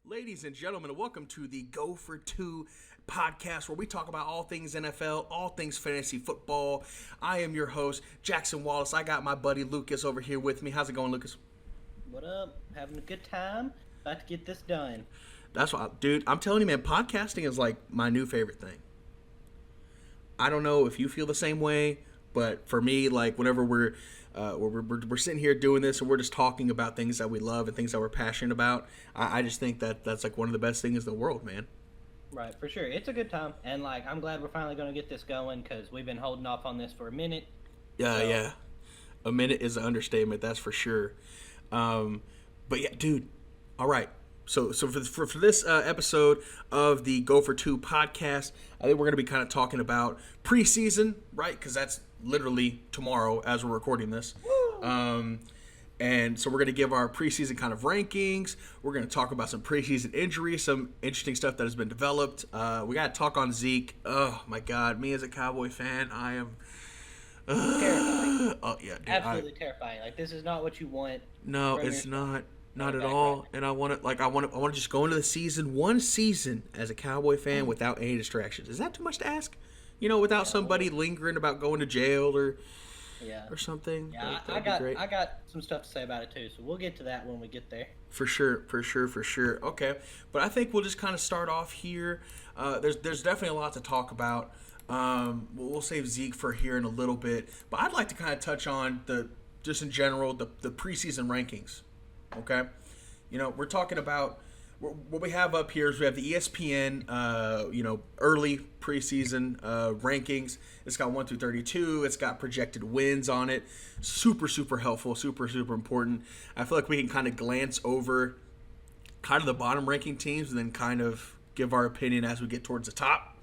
Ladies and gentlemen, welcome to the Go for Two podcast where we talk about all things NFL, all things fantasy football. I am your host, Jackson Wallace. I got my buddy Lucas over here with me. How's it going, Lucas? What up? Having a good time? About to get this done. That's what, dude, I'm telling you, man, podcasting is like my new favorite thing. I don't know if you feel the same way, but for me, like whenever we're sitting here doing this and we're just talking about things that we love and things that we're passionate about, I just think that that's like one of the best things in the world, man. Right, for sure. It's a good time. And, I'm glad we're finally going to get this going because we've been holding off on this for a minute. Yeah. A minute is an understatement, that's for sure. But yeah, dude, all right. So for this episode of the Go for Two podcast, I think we're going to be kind of talking about preseason, right? Because that's literally tomorrow as we're recording this. And so we're going to give our preseason kind of rankings. We're going to talk about some preseason injuries, some interesting stuff that has been developed. We got to talk on Zeke. Oh, my God. Me as a Cowboy fan, I am... Terrifying. Oh, yeah, dude. Absolutely terrifying. This is not what you want. No, it's not. Not at all. And I want to just go into the season, one season as a Cowboy fan without any distractions. Is that too much to ask? Without somebody lingering about going to jail or something. Yeah, I got some stuff to say about it too, so we'll get to that when we get there. For sure. Okay, but I think we'll just kind of start off here. There's definitely a lot to talk about. We'll save Zeke for here in a little bit, but I'd like to kind of touch on just in general the preseason rankings. Okay, we're talking about what we have up here is we have the ESPN, early preseason rankings. It's got 1 through 32. It's got projected wins on it. Super helpful. Super important. I feel like we can kind of glance over kind of the bottom ranking teams and then kind of give our opinion as we get towards the top,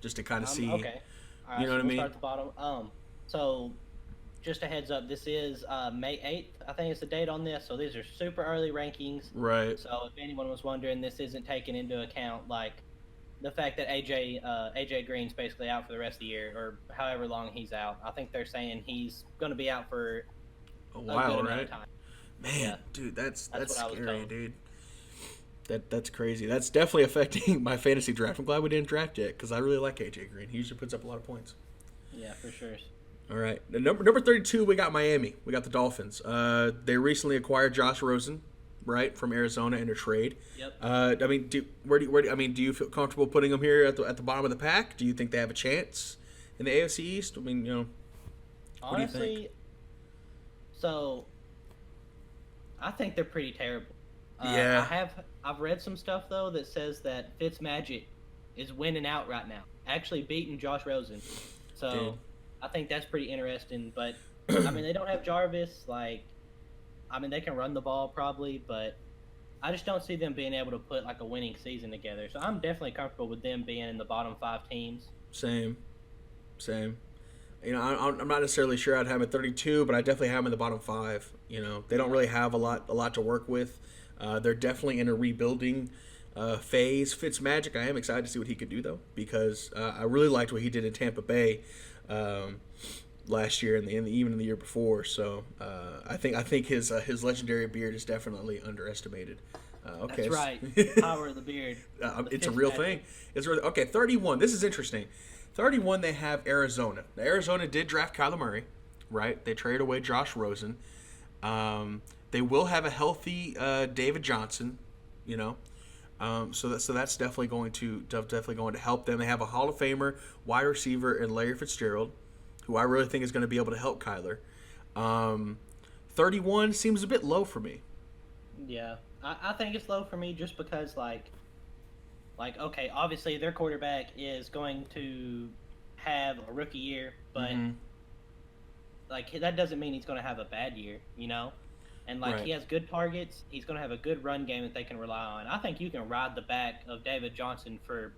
just to kind of see. Okay. All right, you know what I mean? Start at the bottom. So just a heads up, this is May 8th, I think is the date on this, so these are super early rankings. Right. So if anyone was wondering, this isn't taking into account, the fact that AJ Green's basically out for the rest of the year, or however long he's out. I think they're saying he's going to be out for a while, good right? amount of time. Man, yeah. Dude, that's scary, dude. That's crazy. That's definitely affecting my fantasy draft. I'm glad we didn't draft yet because I really like AJ Green. He usually puts up a lot of points. Yeah, for sure. All right. Number 32, we got Miami. We got the Dolphins. They recently acquired Josh Rosen, right, from Arizona in a trade. Yep. Do you feel comfortable putting them here at the bottom of the pack? Do you think they have a chance in the AFC East? Honestly, what do you think? So I think they're pretty terrible. Yeah. I've read some stuff though that says that Fitzmagic is winning out right now, actually beating Josh Rosen. So. Dude. I think that's pretty interesting, but they don't have Jarvis. They can run the ball probably, but I just don't see them being able to put a winning season together. So I'm definitely comfortable with them being in the bottom 5 teams. Same. I'm not necessarily sure I'd have them at 32, but I definitely have them in the bottom 5. They don't really have a lot to work with. They're definitely in a rebuilding phase. Fitzmagic, I am excited to see what he could do though, because I really liked what he did in Tampa Bay. Last year and even the year before, so I think his legendary beard is definitely underestimated. Okay, that's right. Power of the beard. It's a real thing. It's really okay. 31. This is interesting. 31. They have Arizona. Now, Arizona did draft Kyler Murray, right? They traded away Josh Rosen. They will have a healthy David Johnson. So that's definitely going to help them. They have a Hall of Famer wide receiver in Larry Fitzgerald, who I really think is going to be able to help Kyler. 31 seems a bit low for me. Yeah, I think it's low for me just because okay, obviously their quarterback is going to have a rookie year, but that doesn't mean he's going to have a bad year, And right. He has good targets. He's going to have a good run game that they can rely on. I think you can ride the back of David Johnson for,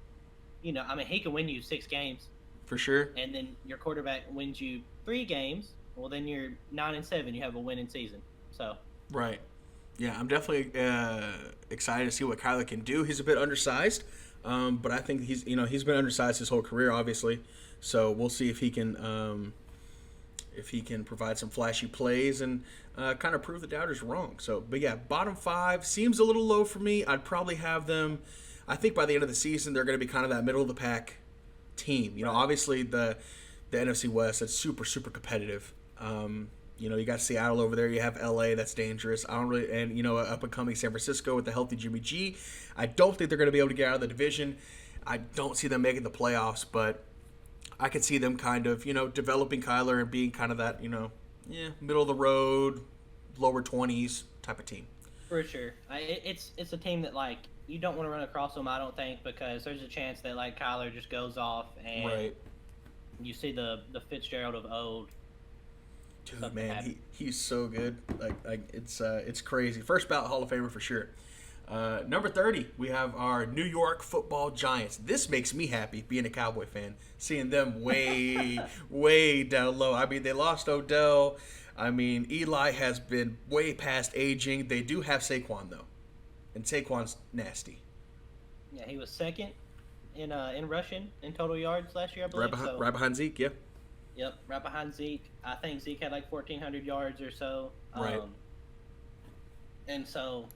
he can win you 6 games. For sure. And then your quarterback wins you 3 games. Well, then you're 9-7. You have a winning season. So. Right. Yeah, I'm definitely excited to see what Kyler can do. He's a bit undersized, but I think he's been undersized his whole career, obviously. So we'll see if he can. if he can provide some flashy plays and kind of prove the doubters wrong. So, but yeah, bottom 5 seems a little low for me. I'd probably have them. I think by the end of the season, they're going to be kind of that middle of the pack team. You know, obviously the NFC West, that's super, super competitive. You know, you got Seattle over there. You have LA, that's dangerous. I don't really, and you know, up and coming San Francisco with the healthy Jimmy G. I don't think they're going to be able to get out of the division. I don't see them making the playoffs, but I could see them kind of, you know, developing Kyler and being kind of that, you know, middle of the road, lower 20s type of team. For sure, it's a team that like you don't want to run across them. I don't think, because there's a chance that like Kyler just goes off and you see the Fitzgerald of old. Dude, man, he's so good. Like it's crazy. First ballot Hall of Famer for sure. Number 30, we have our New York Football Giants. This makes me happy being a Cowboy fan, seeing them way, way down low. I mean, they lost Odell. I mean, Eli has been way past aging. They do have Saquon though, and Saquon's nasty. Yeah, he was second in rushing in total yards last year, I believe. Right behind Zeke, yeah. Yep, right behind Zeke. I think Zeke had like 1,400 yards or so. Right. And so,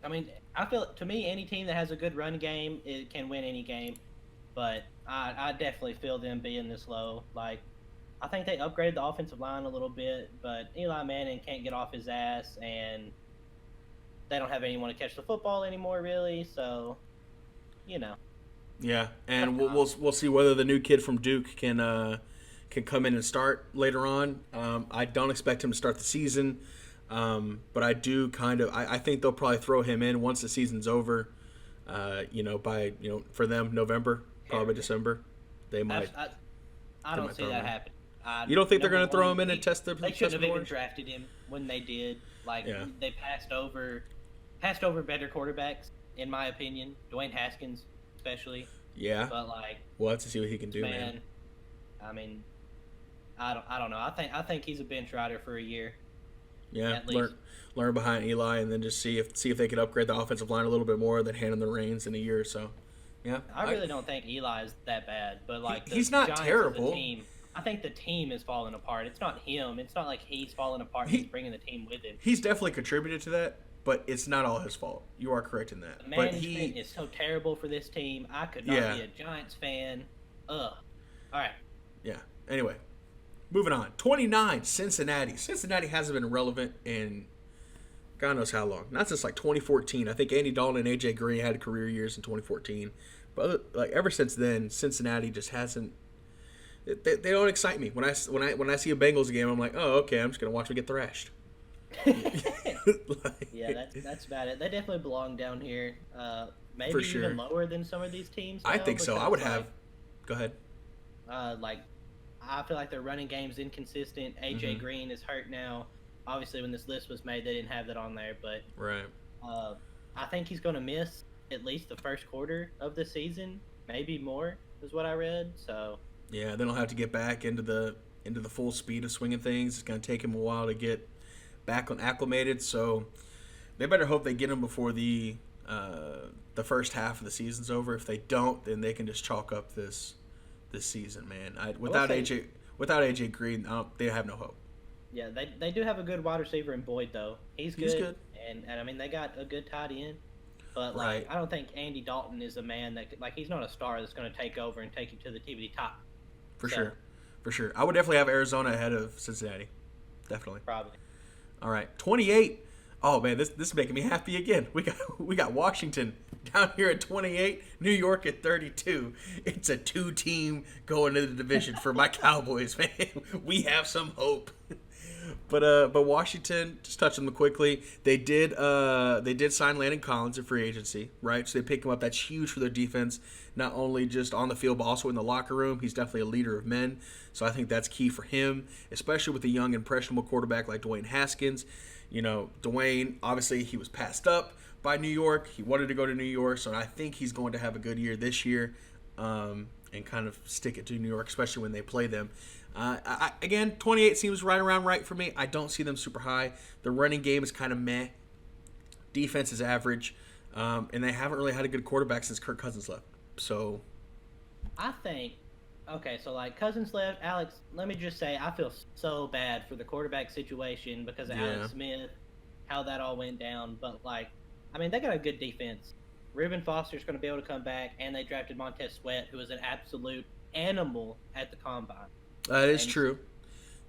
I mean, I feel, to me, any team that has a good run game, it can win any game. But I definitely feel them being this low. Like, I think they upgraded the offensive line a little bit, but Eli Manning can't get off his ass, and they don't have anyone to catch the football anymore, really. So, you know. Yeah, and we'll see whether the new kid from Duke can come in and start later on. I don't expect him to start the season, but I do I think they'll probably throw him in once the season's over. You know, by for them November, probably December, they might. I don't see that happen. You don't think they're going to throw him in and test the? They shouldn't have even drafted him when they did. Like they passed over better quarterbacks, in my opinion. Dwayne Haskins. Especially. Yeah. But like, we'll have to see what he can do, man. I mean, I don't know. I think he's a bench rider for a year. Yeah. Learn behind Eli, and then just see if they could upgrade the offensive line a little bit more, then hand him the reins in a year or so. Yeah. I really don't think Eli is that bad, but like he's not Giants terrible. Team, I think the team is falling apart. It's not him. It's not like he's falling apart. He's bringing the team with him. He's definitely contributed to that. But it's not all his fault. You are correct in that. The management is so terrible for this team. I could not be a Giants fan. Ugh. All right. Yeah. Anyway, moving on. 29, Cincinnati. Cincinnati hasn't been relevant in God knows how long. Not since like 2014. I think Andy Dalton and AJ Green had career years in 2014. But like ever since then, Cincinnati just hasn't. They don't excite me. When I see a Bengals game, I'm like, oh, okay, I'm just gonna watch them get thrashed. Yeah, that's about it. They definitely belong down here. Maybe for sure. Even lower than some of these teams. I think so. I would have. Go ahead. Like, I feel like their running game's inconsistent. AJ Green is hurt now. Obviously, when this list was made, they didn't have that on there. But right. I think he's going to miss at least the first quarter of the season, maybe more, is what I read. So. Yeah, then he'll have to get back into the full speed of swinging things. It's going to take him a while to get back on acclimated, so they better hope they get him before the first half of the season's over. If they don't, then they can just chalk up this season, man. Without AJ Green, they have no hope. Yeah, they do have a good wide receiver in Boyd though. He's good. And I mean they got a good tight end, but like I don't think Andy Dalton is a man that he's not a star that's going to take over and take him to the TBD top. For sure. I would definitely have Arizona ahead of Cincinnati. Definitely. Probably. All right, 28. Oh man, this is making me happy again. We got Washington down here at 28, New York at 32. It's a 2-team going into the division for my Cowboys, man. We have some hope. But Washington, just touching them quickly, they did sign Landon Collins in free agency, right? So they pick him up. That's huge for their defense, not only just on the field but also in the locker room. He's definitely a leader of men, so I think that's key for him, especially with a young impressionable quarterback like Dwayne Haskins. You know, Dwayne, obviously he was passed up by New York. He wanted to go to New York, so I think he's going to have a good year this year and kind of stick it to New York, especially when they play them. Again, 28 seems right around right for me. I don't see them super high. The running game is kind of meh. Defense is average. And they haven't really had a good quarterback since Kirk Cousins left. So I think Okay, so like Cousins left, Alex. Let me just say, I feel so bad for the quarterback situation because of Yeah. Alex Smith, how that all went down. But like, I mean, they got a good defense. Reuben Foster's going to be able to come back, and they drafted Montez Sweat, who is an absolute animal at the combine. That is And true.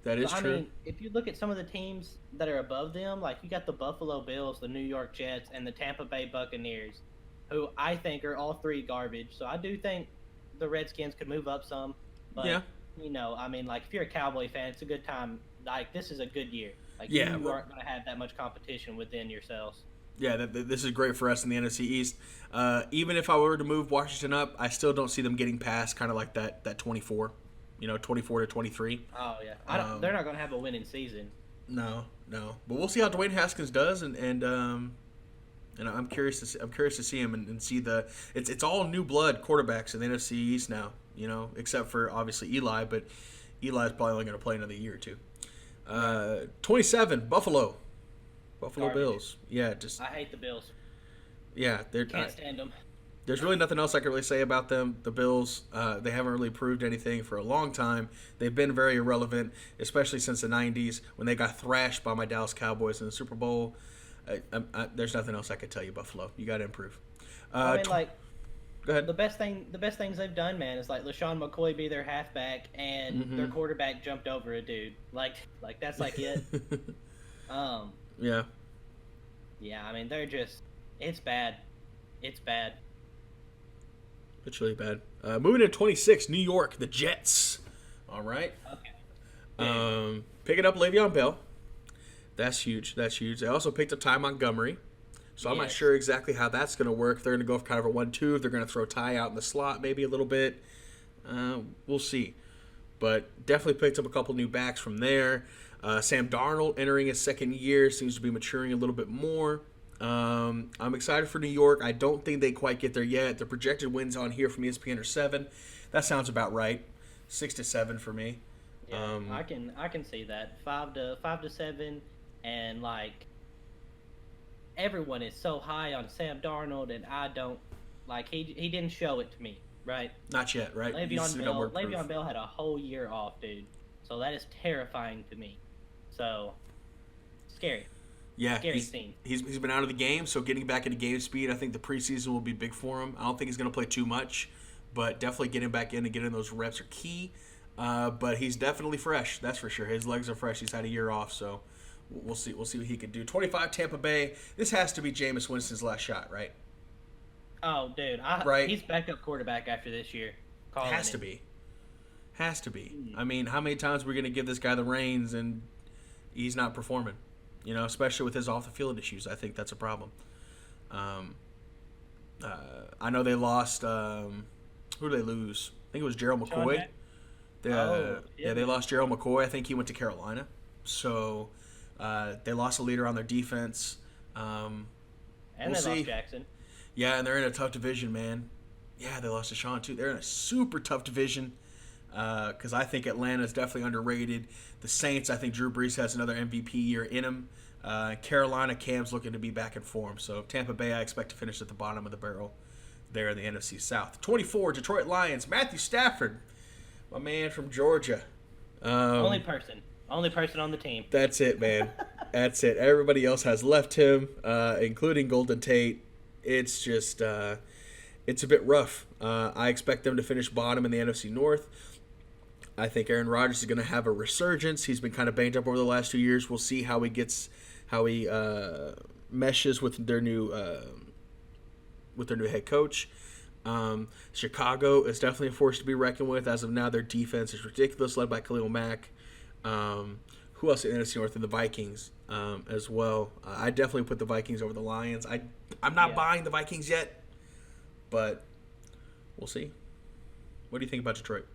That is I true. mean, if you look at some of the teams that are above them, like you got the Buffalo Bills, the New York Jets, and the Tampa Bay Buccaneers, who I think are all three garbage. So I do think the Redskins could move up some, Yeah. but I mean, like if you're a Cowboy fan, it's a good time. Like this is a good year. Like Yeah, you well- aren't going to have that much competition within yourselves. Yeah, this is great for us in the NFC East. Even if I were to move Washington up, I still don't see them getting past kind of like that 24, 24 to 23. Oh yeah, they're not going to have a winning season. No. But we'll see how Dwayne Haskins does, and I'm curious to see him and see it's all new blood quarterbacks in the NFC East now. Except for obviously Eli, but Eli's probably only going to play another year or two. 27 Buffalo Garbage. Bills. Yeah, I hate the Bills. yeah, they're Can't stand them. There's really nothing else I can really say about them. The Bills, they haven't really proved anything for a long time. They've been very irrelevant, especially since the 90s when they got thrashed by my Dallas Cowboys in the Super Bowl. There's nothing else I could tell you, Buffalo. You got to improve. I mean, like Go ahead. the best things they've done, man, is like LaShawn McCoy be their halfback and their quarterback jumped over a dude. Like that's like it. Yeah. Yeah, I mean it's bad. It's bad. It's really bad. Moving to 26, New York, the Jets. All right. Okay. Picking up Le'Veon Bell. That's huge. They also picked up Ty Montgomery. So I'm not Yes. sure exactly how that's going to work. They're going to go for kind of a 1-2. They're going to throw Ty out in the slot maybe a little bit. We'll see. But definitely picked up a couple new backs from there. Sam Darnold entering his second year seems to be maturing a little bit more. I'm excited for New York. I don't think they quite get there yet. The projected wins on here from ESPN are 7. That sounds about right. 6 to 7 for me. Yeah, I can see that 5 to 7, and like everyone is so high on Sam Darnold, and I don't like he didn't show it to me, right? Not yet, right? He's still got more proof. Le'Veon Bell had a whole year off, dude. So that is terrifying to me. So scary. Yeah, Scary scene. he's been out of the game, so getting back into game speed, I think the preseason will be big for him. I don't think he's going to play too much, but definitely getting back in and getting those reps are key. But he's definitely fresh, that's for sure. His legs are fresh. He's had a year off, so we'll see what he can do. 25 Tampa Bay. This has to be Jameis Winston's last shot, right? Oh, dude, Right. He's backup quarterback after this year. Calling Has it. to be. Has to be. I mean, how many times are we going to give this guy the reins and he's not performing? Especially with his off-the-field issues. I think that's a problem. I know they lost. Who did they lose? I think it was Gerald McCoy. They lost Gerald McCoy. I think he went to Carolina. So they lost a leader on their defense. And we'll they see. lost Jackson. Yeah, and they're in a tough division, man. Yeah, they lost to Sean, too. They're in a super tough division because I think Atlanta's definitely underrated. The Saints, I think Drew Brees has another MVP year in him. Carolina, Cam's looking to be back in form. So Tampa Bay, I expect to finish at the bottom of the barrel there in the NFC South. 24, Detroit Lions, Matthew Stafford, my man from Georgia. Only person on the team. That's it, man. That's it. Everybody else has left him, including Golden Tate. It's just, it's a bit rough. I expect them to finish bottom in the NFC North. I think Aaron Rodgers is going to have a resurgence. He's been kind of banged up over the last 2 years. We'll see how he meshes with their new head coach. Chicago is definitely a force to be reckoned with. As of now, their defense is ridiculous, led by Khalil Mack. Who else in the NFC North? And the Vikings as well. I definitely put the Vikings over the Lions. I'm not buying the Vikings yet, but we'll see. What do you think about Detroit?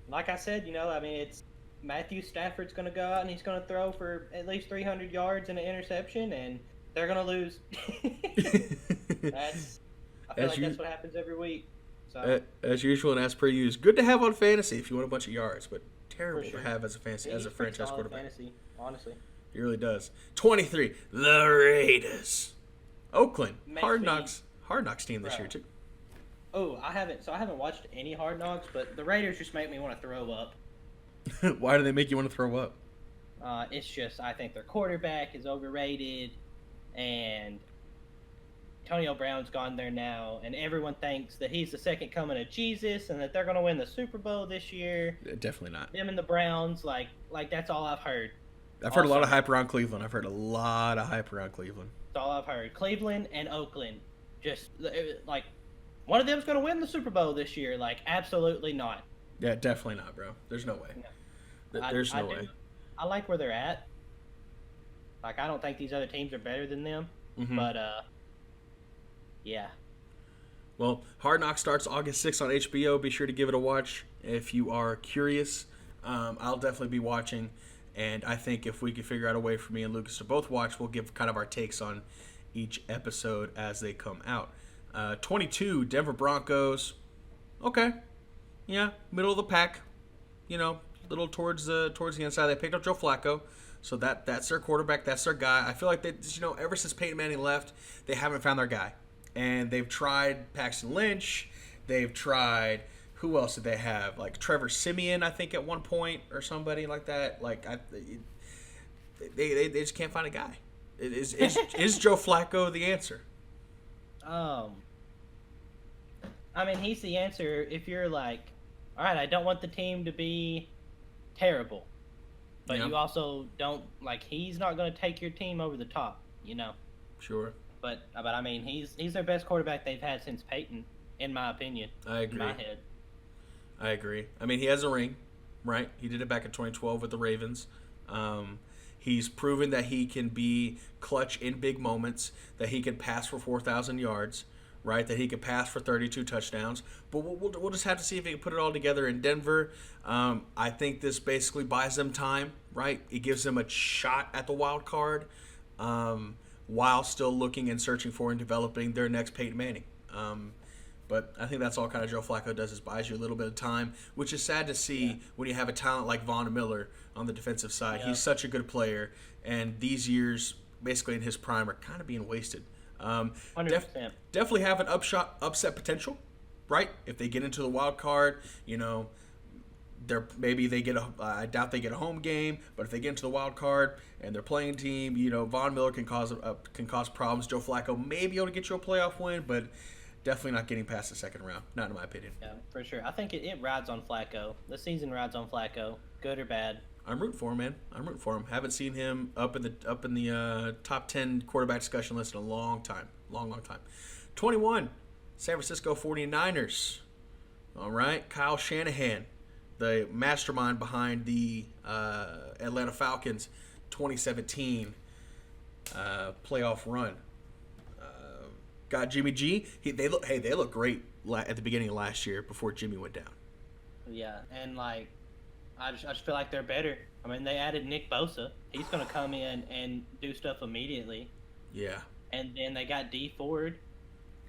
Like I said, it's Matthew Stafford's going to go out and he's going to throw for at least 300 yards and an interception, and they're going to lose. I feel like that's what happens every week. So, as usual and as per usual, good to have on fantasy if you want a bunch of yards, but terrible to have as a franchise quarterback. Fantasy, honestly. He really does. 23, the Raiders. Oakland, Hard Knocks team this year too. Oh, I haven't. So I haven't watched any Hard Knocks, but the Raiders just make me want to throw up. Why do they make you want to throw up? It's just I think their quarterback is overrated, and Antonio Brown's gone there now, and everyone thinks that he's the second coming of Jesus, and that they're going to win the Super Bowl this year. Definitely not. Them and the Browns, like that's all I've heard. I've heard a lot of hype around Cleveland. I've heard a lot of hype around Cleveland. That's all I've heard. Cleveland and Oakland, just like one of them's going to win the Super Bowl this year. Like absolutely not. Yeah, definitely not, bro. There's no way. No. There's no way. I like where they're at. Like I don't think these other teams are better than them, but yeah. Well, Hard Knocks starts August 6th on HBO. Be sure to give it a watch if you are curious. I'll definitely be watching, and I think if we can figure out a way for me and Lucas to both watch, we'll give kind of our takes on each episode as they come out. 22, Denver Broncos. Okay. Yeah, middle of the pack. You know, little towards the inside. They picked up Joe Flacco. So that's their quarterback. That's their guy. I feel like they, ever since Peyton Manning left, they haven't found their guy. And they've tried Paxton Lynch. They've tried, who else did they have? Like Trevor Siemian, I think, at one point, or somebody like that. Like they just can't find a guy. Is Joe Flacco the answer? I mean, he's the answer if you're like, all right, I don't want the team to be terrible, but you also don't like. He's not going to take your team over the top, you know. Sure. But I mean, he's their best quarterback they've had since Peyton, in my opinion. I agree. In my head. I agree. I mean, he has a ring, right? He did it back in 2012 with the Ravens. He's proven that he can be clutch in big moments, that he can pass for 4,000 yards, right? That he can pass for 32 touchdowns. But we'll just have to see if he can put it all together in Denver. I think this basically buys them time, right? It gives them a shot at the wild card. While still looking and searching for and developing their next Peyton Manning. But I think that's all kind of Joe Flacco does, is buys you a little bit of time, which is sad to see when you have a talent like Von Miller on the defensive side. Yeah. He's such a good player, and these years, basically in his prime, are kind of being wasted. 100%. Definitely have an upset potential, right? If they get into the wild card, you know, I doubt they get a home game, but if they get into the wild card and they're playing team, you know, Von Miller can cause problems. Joe Flacco may be able to get you a playoff win, but definitely not getting past the second round. Not in my opinion. Yeah, for sure. I think it rides on Flacco. The season rides on Flacco, good or bad. I'm rooting for him, man. I'm rooting for him. Haven't seen him up in the top 10 quarterback discussion list in a long time. Long time. 21, San Francisco 49ers. All right, Kyle Shanahan, the mastermind behind the Atlanta Falcons 2017 playoff run. Got Jimmy G. They look great at the beginning of last year before Jimmy went down. Yeah, and like I just feel like they're better. I mean, they added Nick Bosa. He's going to come in and do stuff immediately. Yeah. And then they got D Ford,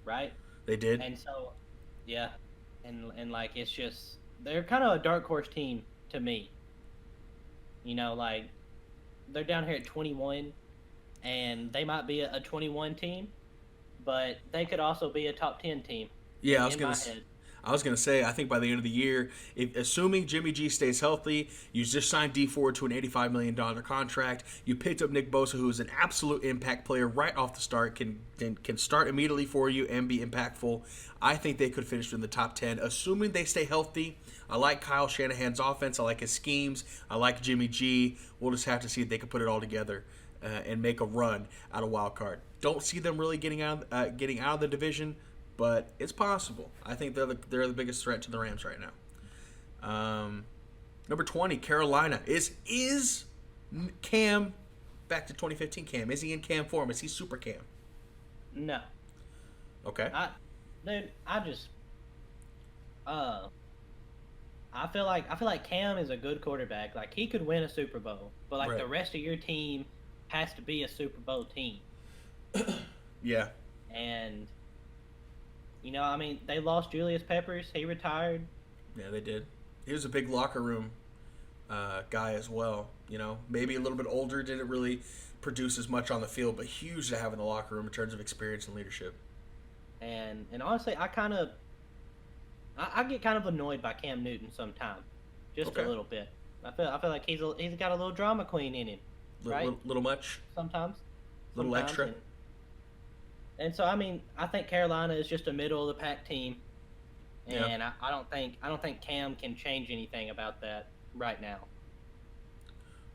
right? They did. And so, yeah, and like it's just they're kind of a dark horse team to me. You know, like they're down here at 21, and they might be a 21 team, but they could also be a top 10 team. Yeah, I was gonna say, I think by the end of the year, assuming Jimmy G stays healthy, you just signed D Ford to an $85 million contract. You picked up Nick Bosa, who is an absolute impact player right off the start, can start immediately for you and be impactful. I think they could finish in the top 10, assuming they stay healthy. I like Kyle Shanahan's offense. I like his schemes. I like Jimmy G. We'll just have to see if they can put it all together and make a run out of wild card. Don't see them really getting out of the division, but it's possible. I think they're the biggest threat to the Rams right now. Number 20, Carolina. Is Cam back to 2015 Cam? Is he in Cam form? Is he super Cam? No. Okay. I feel like Cam is a good quarterback. Like he could win a Super Bowl, but like the rest of your team has to be a Super Bowl team. Yeah. And you know, I mean, they lost Julius Peppers. He retired. Yeah, they did. He was a big locker room guy as well. You know, maybe a little bit older, didn't really produce as much on the field, but huge to have in the locker room in terms of experience and leadership. And honestly, I kind of I get kind of annoyed by Cam Newton sometimes, just a Okay. little bit. I feel like he's got a little drama queen in him, right? Little much, Sometimes, little sometimes, extra. and so I mean I think Carolina is just a middle of the pack team, Yeah. and I don't think Cam can change anything about that right now.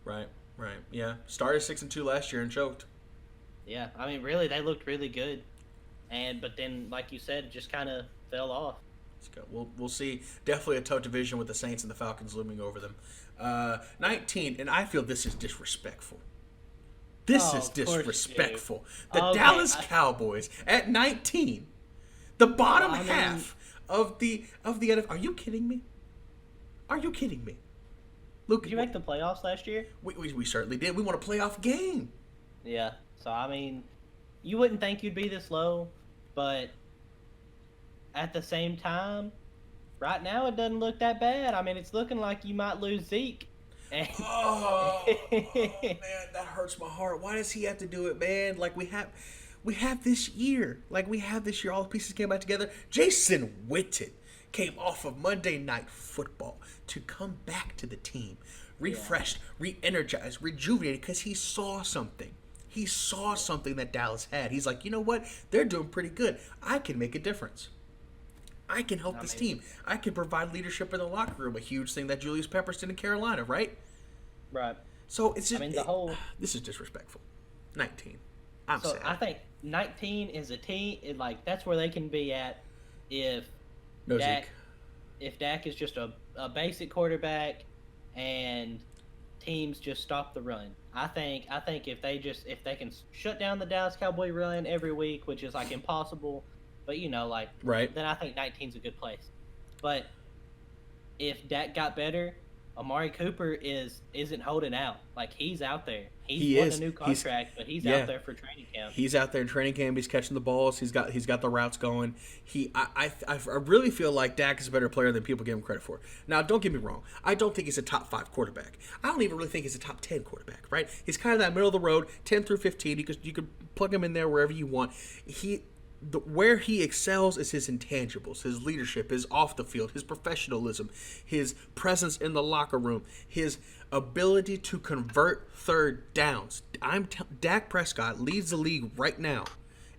Right. Right. Yeah. Started 6-2 last year and choked. Yeah, I mean really they looked really good, but then like you said, it just kind of fell off. Let's go. We'll see. Definitely a tough division with the Saints and the Falcons looming over them. 19, and I feel this is disrespectful. This Oh, is of course you do. disrespectful. The Okay, Dallas Cowboys at 19, the bottom I mean- half of the NFL. Are you kidding me? Are you kidding me? Luke, Did you make the playoffs last year? we certainly did. We won a playoff game. Yeah. So I mean, you wouldn't think you'd be this low, but at the same time, right now it doesn't look that bad. I mean, it's looking like you might lose Zeke. And Oh, man, that hurts my heart. Why does he have to do it, man? Like we have this year. Like we have this year. All the pieces came back together. Jason Witten came off of Monday Night Football to come back to the team, refreshed, re-energized, rejuvenated, because he saw something. He saw something that Dallas had. He's like, you know what? They're doing pretty good. I can make a difference. I can help this team. I can provide leadership in the locker room, a huge thing that Julius Peppers did in Carolina, right? right. So it's just, I mean, the whole. this is disrespectful. 19. I'm So sad. I think 19 is a team. Like that's where they can be at if No Dak, Zeke. if Dak is just a basic quarterback, and teams just stop the run. I think if they can shut down the Dallas Cowboy run every week, which is like impossible, but like Right. then I think 19's a good place. But if Dak got better, Amari Cooper isn't holding out. Like he's out there. He won is. a new contract, but he's yeah. out there for training camp. He's out there in training camp. He's catching the balls. He's got the routes going. I really feel like Dak is a better player than people give him credit for. Now, don't get me wrong. I don't think he's a top 5 quarterback. I don't even really think he's a top 10 quarterback. Right? He's kind of that middle of the road, 10 through 15. You could plug him in there wherever you want. Where he excels is his intangibles, his leadership, his off the field, his professionalism, his presence in the locker room, his ability to convert third downs. Dak Prescott leads the league right now,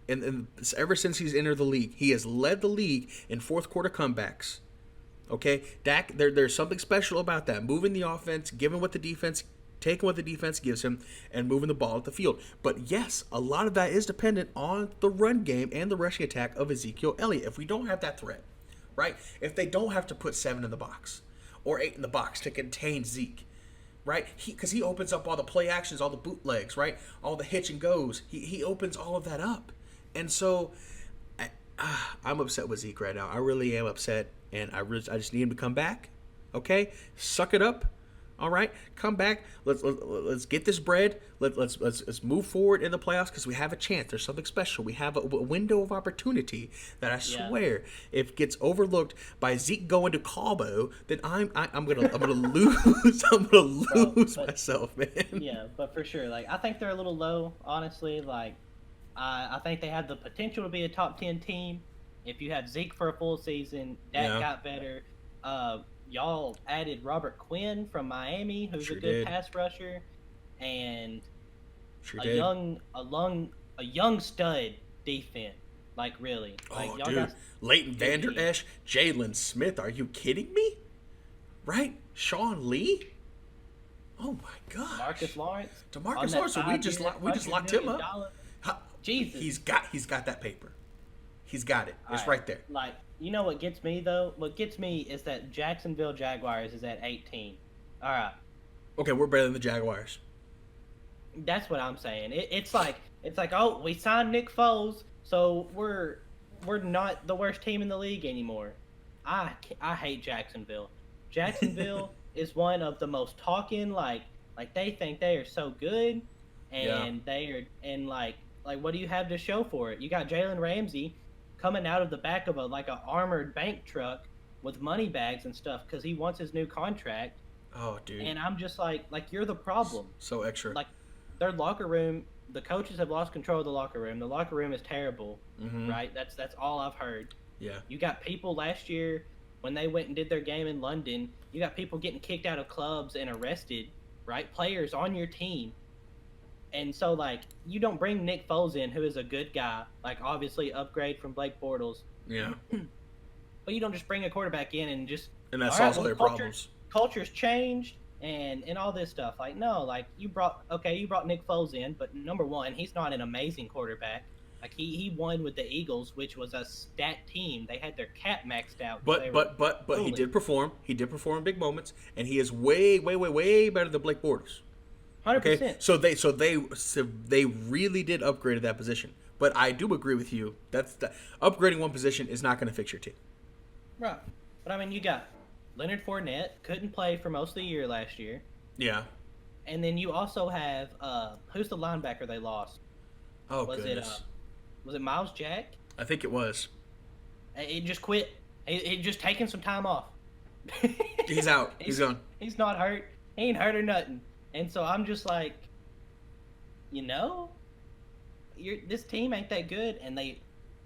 and ever since he's entered the league, he has led the league in fourth quarter comebacks. Okay, Dak, there's something special about that. Moving the offense, taking what the defense gives him, and moving the ball at the field. But yes, a lot of that is dependent on the run game and the rushing attack of Ezekiel Elliott. If we don't have that threat, right? If they don't have to put 7 in the box or 8 in the box to contain Zeke, right? Because he opens up all the play actions, all the bootlegs, right? All the hitch and goes. He opens all of that up. And so I'm upset with Zeke right now. I really am upset, and I just need him to come back. Okay? Suck it up. All right, come back. Let's get this bread. Let's move forward in the playoffs because we have a chance. There's something special. We have a window of opportunity that I swear, if it gets overlooked by Zeke going to Cabo, then I'm gonna lose. I'm gonna lose myself, man. Yeah, but for sure, like I think they're a little low, honestly. Like I think they have the potential to be a top 10 team if you have Zeke for a full season. Dak got better. Y'all added Robert Quinn from Miami, who's a good pass rusher, and a young stud defense. Like really, like y'all got Leighton Vander Esch, Jalen Smith. Are you kidding me? Right, Sean Lee. Oh my God, Marcus Lawrence. DeMarcus Lawrence. So we just locked him up. Jesus, he's got that paper. He's got it. It's right there. Like. You know what gets me, though? What gets me is that Jacksonville Jaguars is at 18. All right. Okay, we're better than the Jaguars. That's what I'm saying. It's like, oh, we signed Nick Foles, so we're not the worst team in the league anymore. I hate Jacksonville. Jacksonville is one of the most talking, like they think they are so good, and like what do you have to show for it? You got Jalen Ramsey coming out of the back of a armored bank truck with money bags and stuff because he wants his new contract. Oh, dude. And I'm just like you're the problem. So extra. Like their locker room, the coaches have lost control of the locker room. The locker room is terrible, right? That's all I've heard. Yeah. You got people last year when they went and did their game in London, you got people getting kicked out of clubs and arrested, right? Players on your team. And so, like, you don't bring Nick Foles in, who is a good guy, like, obviously upgrade from Blake Bortles. Yeah. But you don't just bring a quarterback in and just... And that solves all their problems. Culture's changed and all this stuff. Like, no, like, you brought Nick Foles in, but number one, he's not an amazing quarterback. Like, he won with the Eagles, which was a stacked team. They had their cap maxed out. But he did perform. He did perform in big moments, and he is way, way, way, way better than Blake Bortles. 100%. Okay, so they really did upgrade at that position. But I do agree with you. Upgrading one position is not going to fix your team. Right. But I mean, you got Leonard Fournette couldn't play for most of the year last year. Yeah. And then you also have who's the linebacker they lost? Oh, goodness. Was it Miles Jack? I think it was. He just quit. He just taking some time off. He's out. He's gone. He's not hurt. He ain't hurt or nothing. And so I'm just like, this team ain't that good, and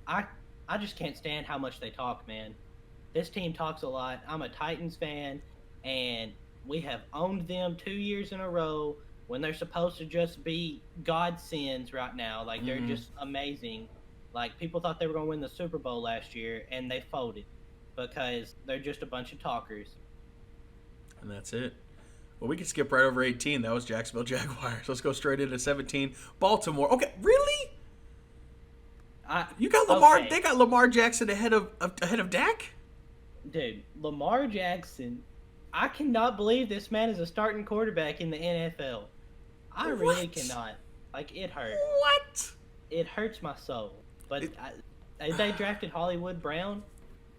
I just can't stand how much they talk, man. This team talks a lot. I'm a Titans fan, and we have owned them 2 years in a row when they're supposed to just be godsends right now. Like, they're just amazing. Like, people thought they were going to win the Super Bowl last year, and they folded because they're just a bunch of talkers. And that's it. Well, we can skip right over 18. That was Jacksonville Jaguars. Let's go straight into 17. Baltimore. Okay, really? You got Lamar. Okay. They got Lamar Jackson ahead of Dak? Dude, Lamar Jackson. I cannot believe this man is a starting quarterback in the NFL. I really cannot. Like, it hurts. What? It hurts my soul. But they drafted Hollywood Brown.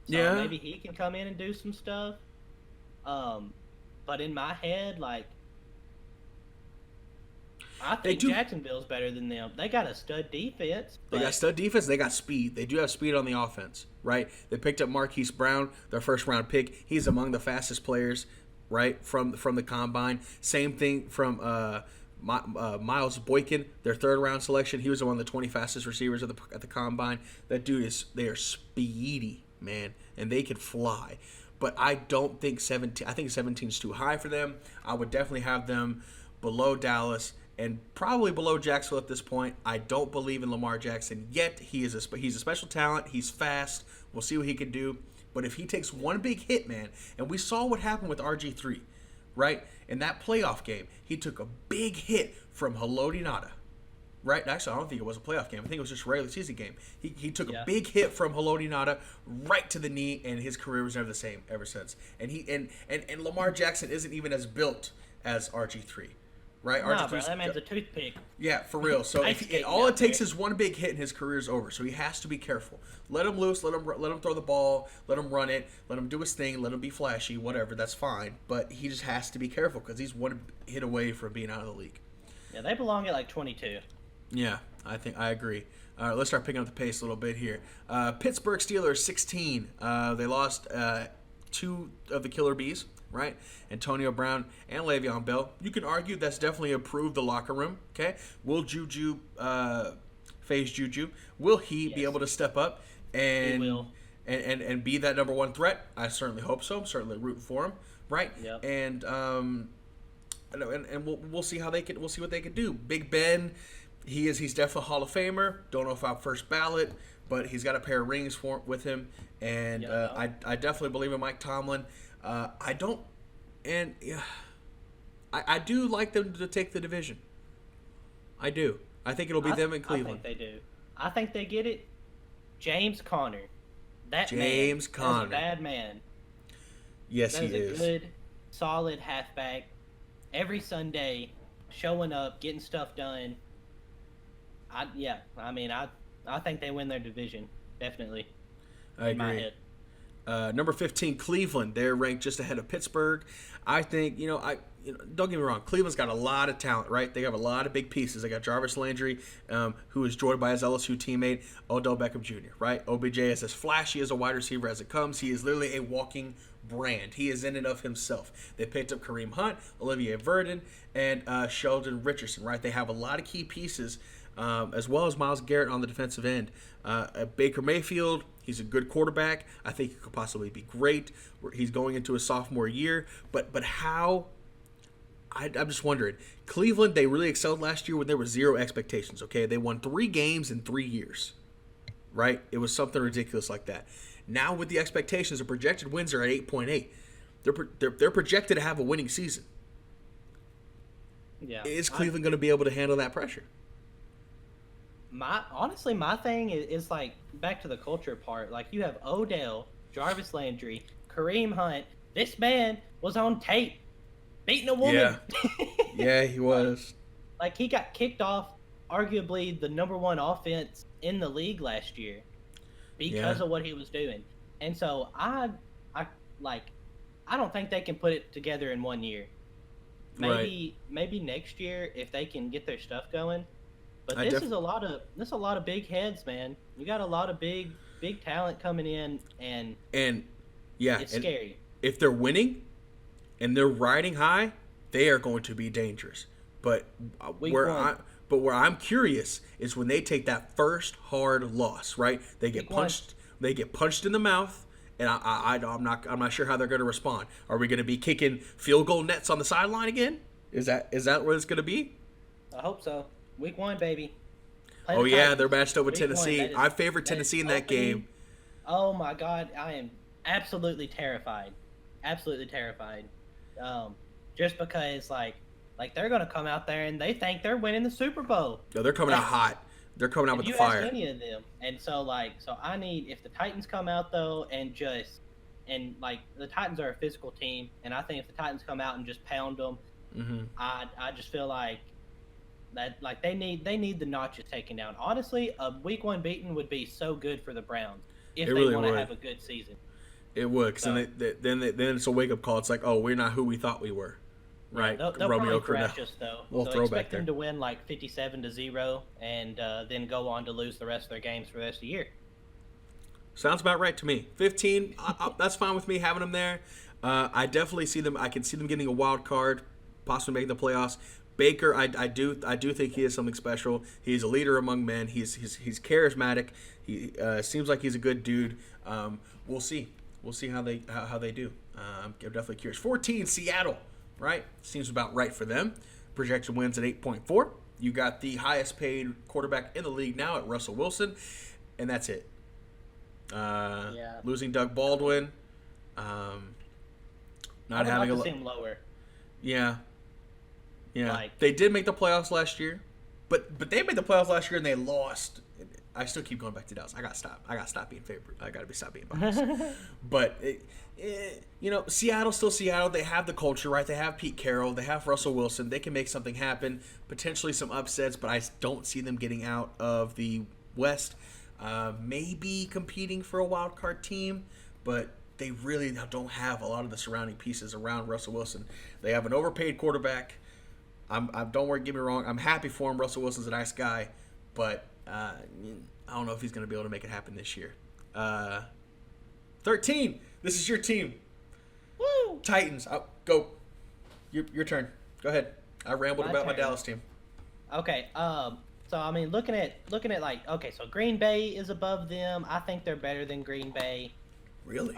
So yeah. Maybe he can come in and do some stuff. But in my head, like, I think Jacksonville's better than them. They got a stud defense. They got stud defense. They got speed. They do have speed on the offense, right? They picked up Marquise Brown, their first-round pick. He's among the fastest players, right, from the combine. Same thing from Miles Boykin, their third-round selection. He was among the 20 fastest receivers at the combine. That dude they are speedy, man, and they can fly. But I don't think 17. I think 17 is too high for them. I would definitely have them below Dallas and probably below Jacksonville at this point. I don't believe in Lamar Jackson yet. He's a special talent. He's fast. We'll see what he can do. But if he takes one big hit, man, and we saw what happened with RG3, right? In that playoff game, he took a big hit from Haloti Ngata. Right? Actually, I don't think it was a playoff game. I think it was just a regular season game. He took a big hit from Haloti Ngata right to the knee, and his career was never the same ever since. And Lamar Jackson isn't even as built as RG3. Right? Nah, bro, that man's a toothpick. Yeah, for real. So all it takes is one big hit, and his career's over. So he has to be careful. Let him loose. Let him throw the ball. Let him run it. Let him do his thing. Let him be flashy. Whatever. That's fine. But he just has to be careful because he's one hit away from being out of the league. Yeah, they belong at like 22. Yeah, I agree. All right, let's start picking up the pace a little bit here. Pittsburgh Steelers 16. They lost two of the killer bees, right? Antonio Brown and Le'Veon Bell. You can argue that's definitely improved the locker room. Okay, will Juju phase Juju? Will he be able to step up and be that number one threat? I certainly hope so. I'm certainly rooting for him, right? Yep. And we'll see how they can. We'll see what they can do. Big Ben. He's definitely a Hall of Famer. Don't know if I'm first ballot, but he's got a pair of rings with him, and I definitely believe in Mike Tomlin. I do like them to take the division. I do. I think it'll be them in Cleveland. I think they do. I think they get it. James Conner. James Conner. Is a bad man. Yes, he is. A good, solid halfback. Every Sunday, showing up, getting stuff done. I think they win their division, definitely. I agree. In my head. Number 15, Cleveland. They're ranked just ahead of Pittsburgh. I think, don't get me wrong, Cleveland's got a lot of talent, right? They have a lot of big pieces. They got Jarvis Landry, who is joined by his LSU teammate, Odell Beckham Jr., right? OBJ is as flashy as a wide receiver as it comes. He is literally a walking brand. He is in and of himself. They picked up Kareem Hunt, Olivier Verdon, and Sheldon Richardson, right? They have a lot of key pieces as well as Myles Garrett on the defensive end. Baker Mayfield, he's a good quarterback. I think he could possibly be great. He's going into his sophomore year, but how? I'm just wondering. Cleveland, they really excelled last year when there were zero expectations. Okay, they won 3 games in 3 years, right? It was something ridiculous like that. Now with the expectations, the projected wins are at 8.8. They're projected to have a winning season. Yeah. Is Cleveland going to be able to handle that pressure? Honestly, my thing is like back to the culture part. Like you have Odell, Jarvis Landry, Kareem Hunt. This man was on tape beating a woman. Yeah, yeah, he was. Like he got kicked off arguably the number 1 offense in the league last year because of what he was doing. And so I don't think they can put it together in 1 year. Maybe next year if they can get their stuff going. But this is a lot of big heads, man. You got a lot of big talent coming in, and it's scary. If they're winning and they're riding high, they are going to be dangerous. But where I'm curious is when they take that first hard loss, right? They get punched. They get punched in the mouth, and I'm not sure how they're going to respond. Are we going to be kicking field goal nets on the sideline again? Is that what it's going to be? I hope so. Week 1, baby. Oh yeah, they're matched up with Tennessee. I favored Tennessee in that game. Oh my God, I am absolutely terrified. Absolutely terrified. Just because like they're gonna come out there and they think they're winning the Super Bowl. No, they're coming out hot. They're coming out with the fire. Ask any of them, and so I need if the Titans come out though and the Titans are a physical team, and I think if the Titans come out and just pound them, I just feel like that they need the notches taken down. Honestly, a week 1 beating would be so good for the Browns if they want to have a good season. It would, because then it's a wake up call. It's like, oh, we're not who we thought we were, right? Yeah, they'll Romeo probably crash us though. They'll expect them to win like 57-0, and then go on to lose the rest of their games for the rest of the year. Sounds about right to me. 15, that's fine with me having them there. I definitely see them. I can see them getting a wild card, possibly making the playoffs. Baker, I do think he is something special. He's a leader among men. He's charismatic. He seems like he's a good dude. We'll see. We'll see how they do. I'm definitely curious. 14, Seattle, right? Seems about right for them. Projection wins at 8.4. You got the highest paid quarterback in the league now at Russell Wilson, and that's it. Losing Doug Baldwin. Not having a seem lower. Yeah. Yeah, they did make the playoffs last year, but they made the playoffs last year and they lost. I still keep going back to Dallas. I got to stop being favorite. I got to stop being biased. But Seattle's still Seattle. They have the culture, right? They have Pete Carroll. They have Russell Wilson. They can make something happen. Potentially some upsets, but I don't see them getting out of the West. Maybe competing for a wild card team, but they really don't have a lot of the surrounding pieces around Russell Wilson. They have an overpaid quarterback. Don't worry, get me wrong. I'm happy for him. Russell Wilson's a nice guy, but I don't know if he's going to be able to make it happen this year. 13. This is your team. Woo! Titans. Go. Your turn. Go ahead. I rambled about my Dallas team. Okay. So I mean, looking at like, okay, so Green Bay is above them. I think they're better than Green Bay. Really?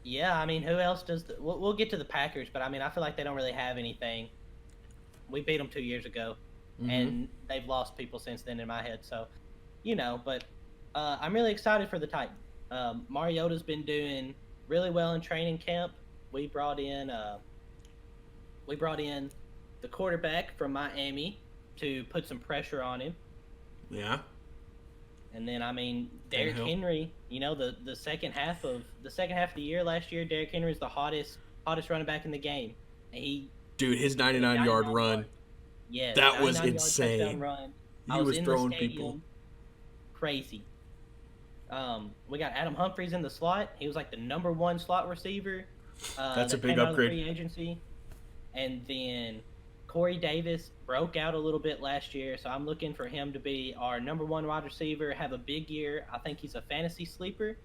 Yeah. I mean, who else does? We'll get to the Packers, but I mean, I feel like they don't really have anything. We beat them 2 years ago, and they've lost people since then in my head. So, but I'm really excited for the Titans. Mariota's been doing really well in training camp. We brought in the quarterback from Miami to put some pressure on him. Yeah. And then I mean, Derrick Henry. The second half of the year last year, Derrick Henry was the hottest running back in the game. And his 99-yard run. Yeah, that was insane. Run. He was throwing people. Crazy. We got Adam Humphries in the slot. He was like the number 1 slot receiver. That's a big upgrade. Free agency. And then Corey Davis broke out a little bit last year, so I'm looking for him to be our number 1 wide receiver, have a big year. I think he's a fantasy sleeper.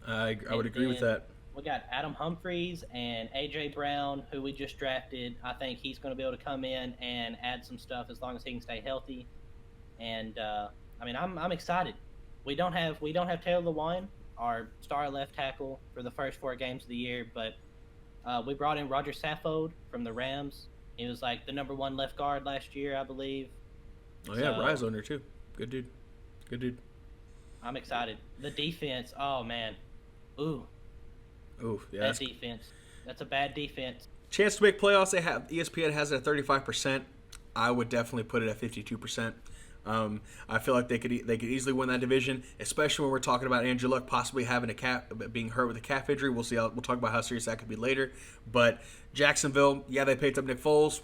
I would agree with that. We got Adam Humphries and A.J. Brown, who we just drafted. I think he's going to be able to come in and add some stuff as long as he can stay healthy. and I mean, I'm excited. We don't have Taylor Lewan, our star left tackle, for the first 4 games of the year, but we brought in Roger Saffold from the Rams. He was like the #1 left guard last year, I believe. Oh yeah, Rise owner too. Good dude. Good dude. I'm excited. The defense, oh man, ooh, Yeah. that defense. That's a bad defense. Chance to make playoffs. They have ESPN has it at 35%. I would definitely put it at 52%. I feel like they could easily win that division, especially when we're talking about Andrew Luck possibly having being hurt with a calf injury. We'll see. We'll talk about how serious that could be later. But Jacksonville, yeah, they picked up Nick Foles,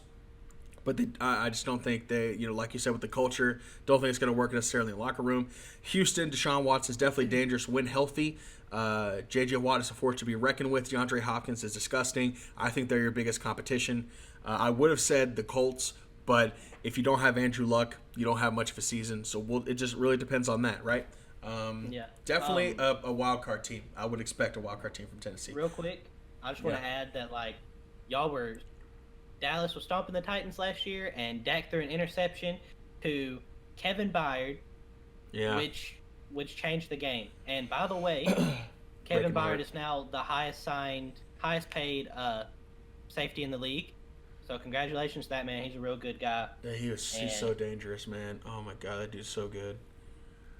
but I just don't think they, like you said, with the culture, don't think it's going to work necessarily in the locker room. Houston, Deshaun Watson is definitely dangerous when healthy. J.J. Watt is a force to be reckoned with. DeAndre Hopkins is disgusting. I think they're your biggest competition. I would have said the Colts, but if you don't have Andrew Luck, you don't have much of a season. So it just really depends on that, right? Yeah. Definitely a wild card team. I would expect a wild card team from Tennessee. Real quick, I just want to add that Dallas was stomping the Titans last year, and Dak threw an interception to Kevin Byard, which changed the game. And by the way, Kevin Byard is now the highest paid safety in the league. So congratulations to that man. He's a real good guy. Yeah, he's so dangerous, man. Oh my god, that dude's so good.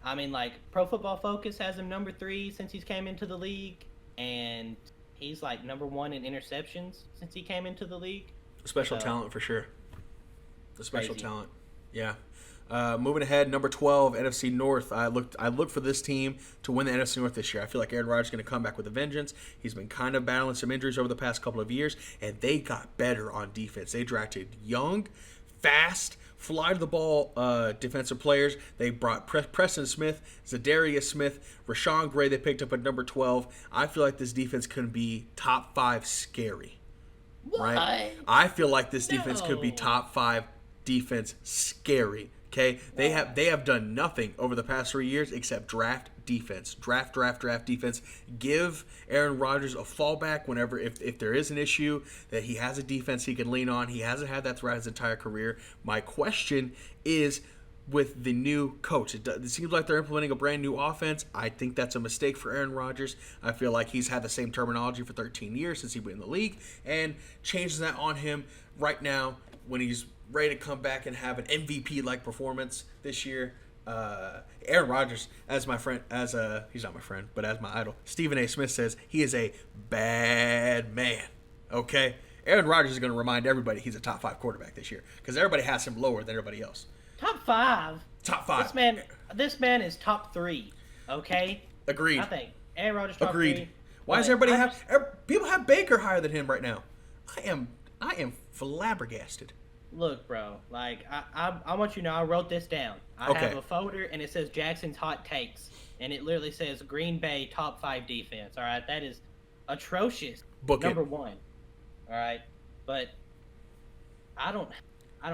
I mean, Pro Football Focus has him #3 since he's came into the league, and he's #1 in interceptions since he came into the league. Special talent for sure. The special talent. Yeah. Moving ahead, number 12, NFC North. I looked for this team to win the NFC North this year. I feel like Aaron Rodgers is going to come back with a vengeance. He's been kind of battling some injuries over the past couple of years, and they got better on defense. They drafted young, fast, fly to the ball defensive players. They brought Preston Smith, Zadarius Smith, Rashawn Gray. They picked up at number 12. I feel like this defense could be top 5 scary. What? Right? I feel like this defense could be top 5 defense scary. Okay, they have done nothing over the past 3 years except draft defense, draft defense. Give Aaron Rodgers a fallback whenever if there is an issue that he has a defense he can lean on. He hasn't had that throughout his entire career. My question is, with the new coach, it seems like they're implementing a brand new offense. I think that's a mistake for Aaron Rodgers. I feel like he's had the same terminology for 13 years since he went in the league, and changing that on him right now when he's ready to come back and have an MVP-like performance this year. Aaron Rodgers, as my friend, he's not my friend, but as my idol, Stephen A. Smith says, he is a bad man. Okay? Aaron Rodgers is going to remind everybody he's a top 5 quarterback this year because everybody has him lower than everybody else. Top 5? Top 5. This man is top 3. Okay? Agreed. I think Aaron Rodgers top 3. Why does everybody people have Baker higher than him right now? I am flabbergasted. Look, bro, I want you to know I wrote this down. I have a folder, and it says Jackson's Hot Takes, and it literally says Green Bay top 5 defense. All right, that is atrocious. Book number it. 1. All right, but I don't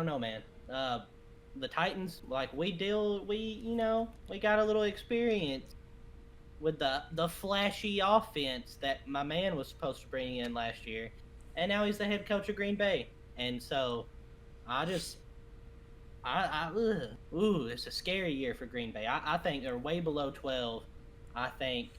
know, man. The Titans, we got a little experience with the flashy offense that my man was supposed to bring in last year, and now he's the head coach of Green Bay, and so. It's a scary year for Green Bay. I think they're way below 12. I think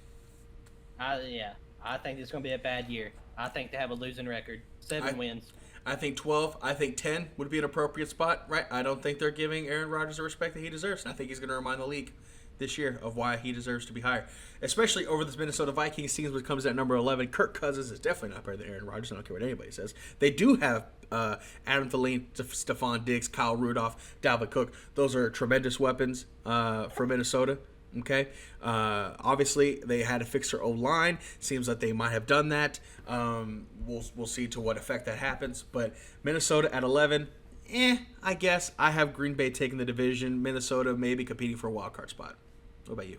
it's going to be a bad year. I think they have a losing record. 7 wins. I think 12. I think 10 would be an appropriate spot, right? I don't think they're giving Aaron Rodgers the respect that he deserves. And I think he's going to remind the league this year of why he deserves to be higher, especially over this Minnesota Vikings team, which comes at number 11. Kirk Cousins is definitely not better than Aaron Rodgers. I don't care what anybody says. They do have Adam Thielen, Stephon Diggs, Kyle Rudolph, Dalvin Cook. Those are tremendous weapons for Minnesota. Okay, obviously they had to fix their O-line. Seems like they might have done that. We'll see to what effect that happens. But Minnesota at 11. I guess I have Green Bay taking the division. Minnesota maybe competing for a wild card spot. What about you?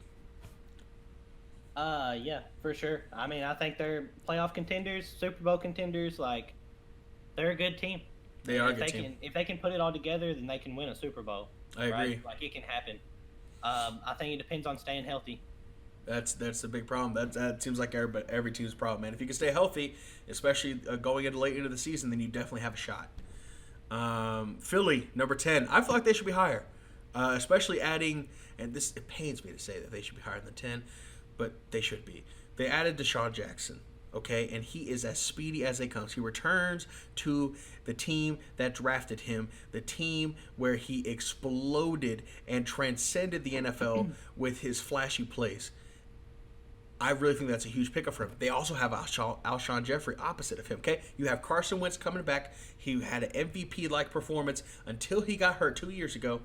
Yeah, for sure. I mean, I think they're playoff contenders, Super Bowl contenders. They're a good team. They are a good team. If they can put it all together, then they can win a Super Bowl. I agree. Right? It can happen. I think it depends on staying healthy. That's the big problem. That seems like every team's problem, man. If you can stay healthy, especially going into late into the season, then you definitely have a shot. Philly, number 10. I feel like they should be higher. especially adding, and it pains me to say that they should be higher than 10, but they should be. They added Deshaun Jackson, okay, and he is as speedy as they comes. He returns to the team that drafted him, the team where he exploded and transcended the NFL with his flashy plays. I really think that's a huge pickup for him. They also have Alshon Jeffrey opposite of him. Okay, you have Carson Wentz coming back. He had an MVP-like performance until he got hurt 2 years ago.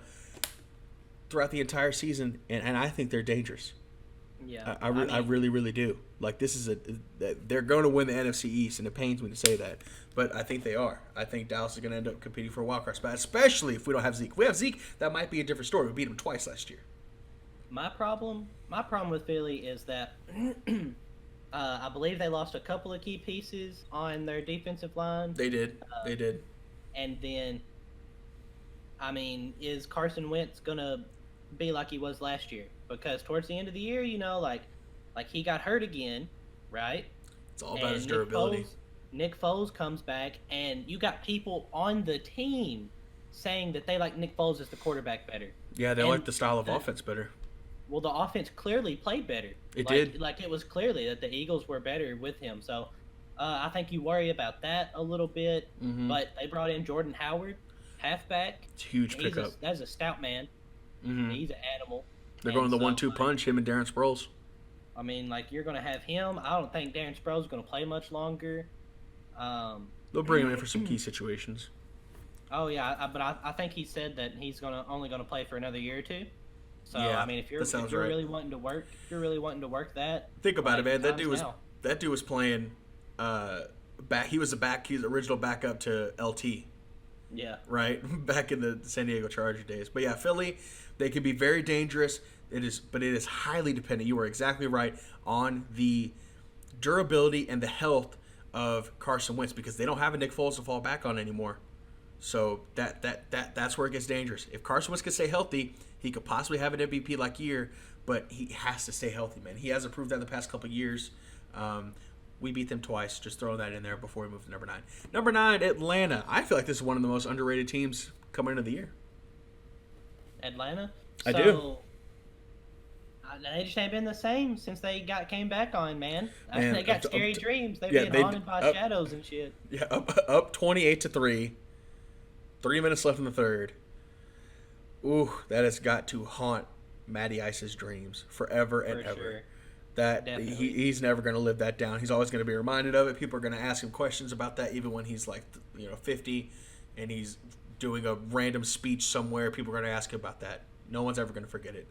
Throughout the entire season, and I think they're dangerous. Yeah, I really, really do. Like, this is they're going to win the NFC East, and it pains me to say that, but I think they are. I think Dallas is going to end up competing for a wild card spot, especially if we don't have Zeke. If we have Zeke, that might be a different story. We beat him twice last year. My problem with Philly is that I believe they lost a couple of key pieces on their defensive line. They did. And then, I mean, is Carson Wentz gonna be like he was last year? Because towards the end of the year, like he got hurt again, right? It's all about his durability. Nick Foles comes back, and you got people on the team saying that they like Nick Foles as the quarterback better. Yeah, they like the style of offense better. Well, the offense clearly played better. It did. Like, it was clearly that the Eagles were better with him. So, I think you worry about that a little bit. Mm-hmm. But they brought in Jordan Howard, halfback. It's a huge pickup. That's a stout man. Mm-hmm. He's an animal. They're going the 1-2 punch, him and Darren Sproles. I mean, like, you're going to have him. I don't think Darren Sproles is going to play much longer. They'll bring him in for some key situations. Oh, yeah. But I think he said that he's only going to play for another year or two. So, yeah, I mean, if you're really wanting to work, that. Think about it, man. That dude was playing back. He was the original backup to LT. Yeah. Right? Back in the San Diego Charger days. But yeah, Philly, they could be very dangerous. It is highly dependent. You are exactly right on the durability and the health of Carson Wentz, because they don't have a Nick Foles to fall back on anymore. So that's where it gets dangerous. If Carson Wentz can stay healthy, he could possibly have an MVP-like year, but he has to stay healthy, man. He hasn't proved that in the past couple of years. We beat them twice. Just throwing that in there before we move to number 9. Number 9, Atlanta. I feel like this is one of the most underrated teams coming into the year. Atlanta? I do. They just ain't been the same since they came back on, man. Man, they got scary dreams. They've been haunted by shadows and shit. Yeah, up 28-3. 3 minutes left in the third. Ooh, that has got to haunt Matty Ice's dreams forever and ever. Sure. That he's never going to live that down. He's always going to be reminded of it. People are going to ask him questions about that, even when he's 50, and he's doing a random speech somewhere. People are going to ask him about that. No one's ever going to forget it.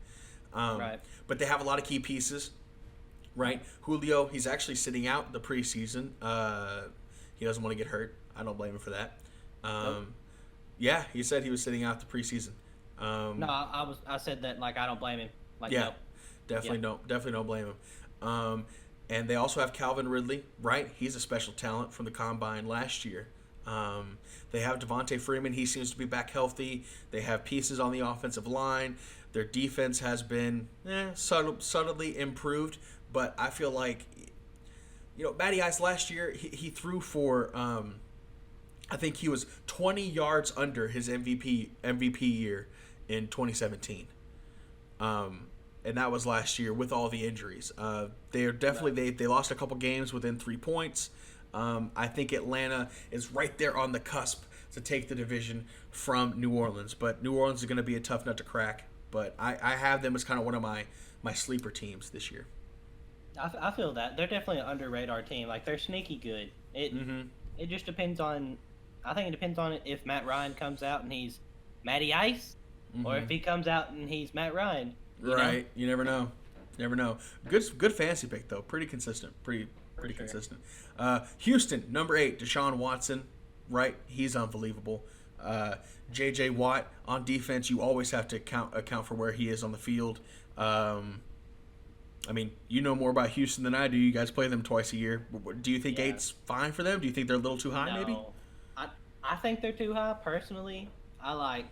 Right. But they have a lot of key pieces, right? Julio, he's actually sitting out the preseason. He doesn't want to get hurt. I don't blame him for that. Nope. Yeah, he said he was sitting out the preseason. No, I said that I don't blame him. No. Definitely don't blame him. And they also have Calvin Ridley, right? He's a special talent from the combine last year. They have Devontae Freeman. He seems to be back healthy. They have pieces on the offensive line. Their defense has been subtly improved, but I feel like, Matty Ice last year, he threw for, I think he was 20 yards under his MVP year in 2017. And that was last year with all the injuries. They're definitely they lost a couple games within 3 points. I think Atlanta is right there on the cusp to take the division from New Orleans, but New Orleans is going to be a tough nut to crack. But I have them as kind of one of my sleeper teams this year. I feel that they're definitely an under radar team. They're sneaky good. It just depends on. I think it depends on if Matt Ryan comes out and he's Matty Ice, or if he comes out and he's Matt Ryan. Right. You never know. Good fantasy pick though. Pretty consistent. Pretty consistent. Houston, number 8, Deshaun Watson. Right. He's unbelievable. J.J. Watt on defense. You always have to account for where he is on the field. I mean, you know more about Houston than I do. You guys play them twice a year. Do you think 8's fine for them? Do you think they're a little too high? No. Maybe. I think they're too high personally. I like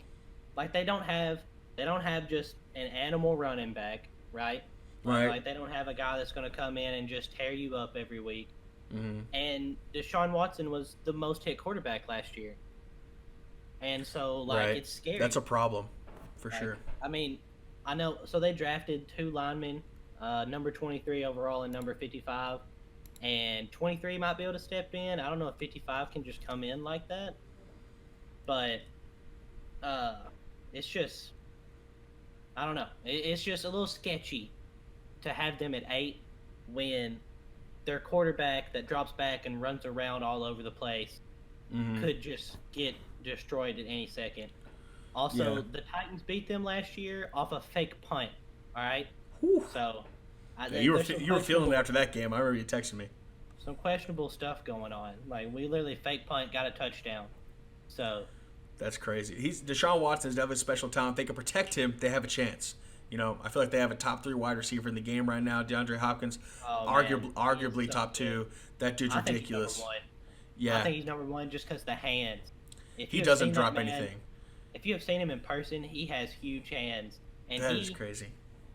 they don't have just an animal running back, right? Right. They don't have a guy that's going to come in and just tear you up every week. Mm-hmm. And Deshaun Watson was the most hit quarterback last year. And so, right. It's scary. That's a problem. For sure. I mean, I know. So they drafted 2 linemen, number 23 overall and number 55, and 23 might be able to step in. I don't know if 55 can just come in like that, but uh, it's just I don't know. It's just a little sketchy to have them at 8 when their quarterback that drops back and runs around all over the place could just get destroyed at any second. Also, the Titans beat them last year off a fake punt. All right, so you were feeling it after that game. I remember you texting me. Some questionable stuff going on. Like we literally fake punt, got a touchdown. So that's crazy. Deshaun Watson is definitely a special talent. If they can protect him, they have a chance. I feel like they have a top 3 wide receiver in the game right now. DeAndre Hopkins, arguably so top 2. That dude's ridiculous. I think he's number 1 just because the hands. He doesn't drop anything. If you have seen him in person, he has huge hands. And that is crazy.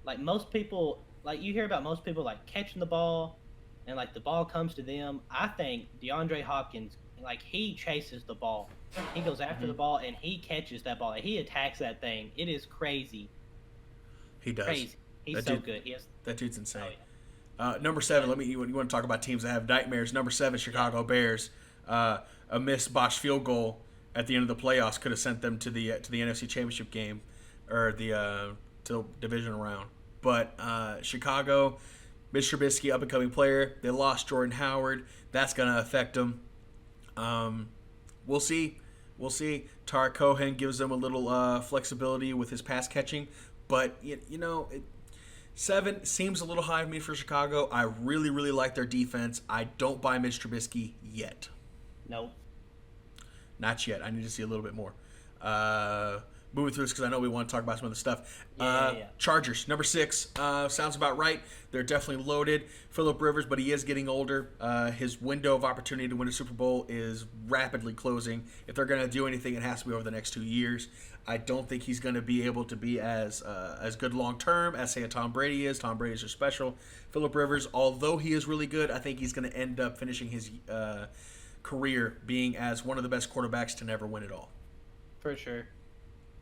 Like most people, like you hear about most people like catching the ball and like the ball comes to them. I think DeAndre Hopkins, like he chases the ball. He goes after the ball and he catches that ball. Like, he attacks that thing. It is crazy. He does. Crazy. He's so good. That dude's insane. Number 7, you want to talk about teams that have nightmares. Number 7, Chicago Bears. A missed botched field goal at the end of the playoffs could have sent them to the NFC Championship game or the to division round. But Chicago, Mitch Trubisky, up and coming player. They lost Jordan Howard. That's going to affect them. We'll see. Tarek Cohen gives them a little flexibility with his pass catching, but 7 seems a little high to me for Chicago. I really, really like their defense. I don't buy Mitch Trubisky yet. Nope. Not yet. I need to see a little bit more. Moving through this because I know we want to talk about some other stuff. Chargers, number 6. Sounds about right. They're definitely loaded. Phillip Rivers, but he is getting older. His window of opportunity to win a Super Bowl is rapidly closing. If they're going to do anything, it has to be over the next 2 years. I don't think he's going to be able to be as good long term as, say, a Tom Brady is. Tom Brady is just special. Phillip Rivers, although he is really good, I think he's going to end up finishing his career being as one of the best quarterbacks to never win it all. For sure.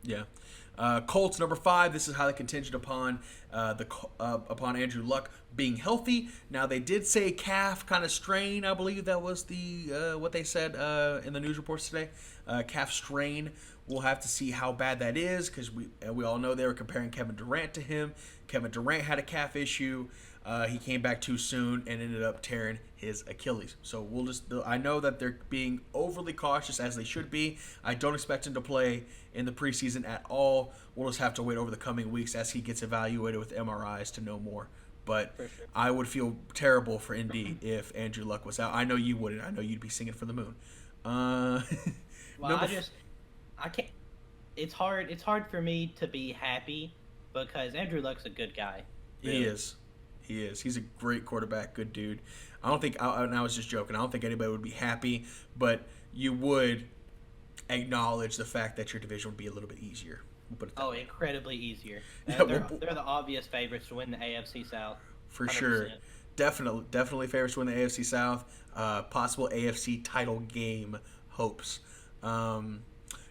Yeah. Colts, number 5. This is highly contingent upon upon Andrew Luck being healthy. Now, they did say calf kind of strain. I believe that was the what they said in the news reports today. Calf strain. We'll have to see how bad that is because we all know they were comparing Kevin Durant to him. Kevin Durant had a calf issue. He came back too soon and ended up tearing his Achilles. So I know that they're being overly cautious as they should be. I don't expect him to play in the preseason at all. We'll just have to wait over the coming weeks as he gets evaluated with MRIs to know more. But sure. I would feel terrible for Indy if Andrew Luck was out. I know you wouldn't. I know you'd be singing for the moon. I can't. It's hard for me to be happy because Andrew Luck's a good guy. Really. He is. He's a great quarterback, good dude. I don't think, and I was just joking, I don't think anybody would be happy, but you would acknowledge the fact that your division would be a little bit easier. We'll put it that way. Incredibly easier. They're the obvious favorites to win the AFC South. For 100%. Sure. Definitely favorites to win the AFC South. Possible AFC title game hopes.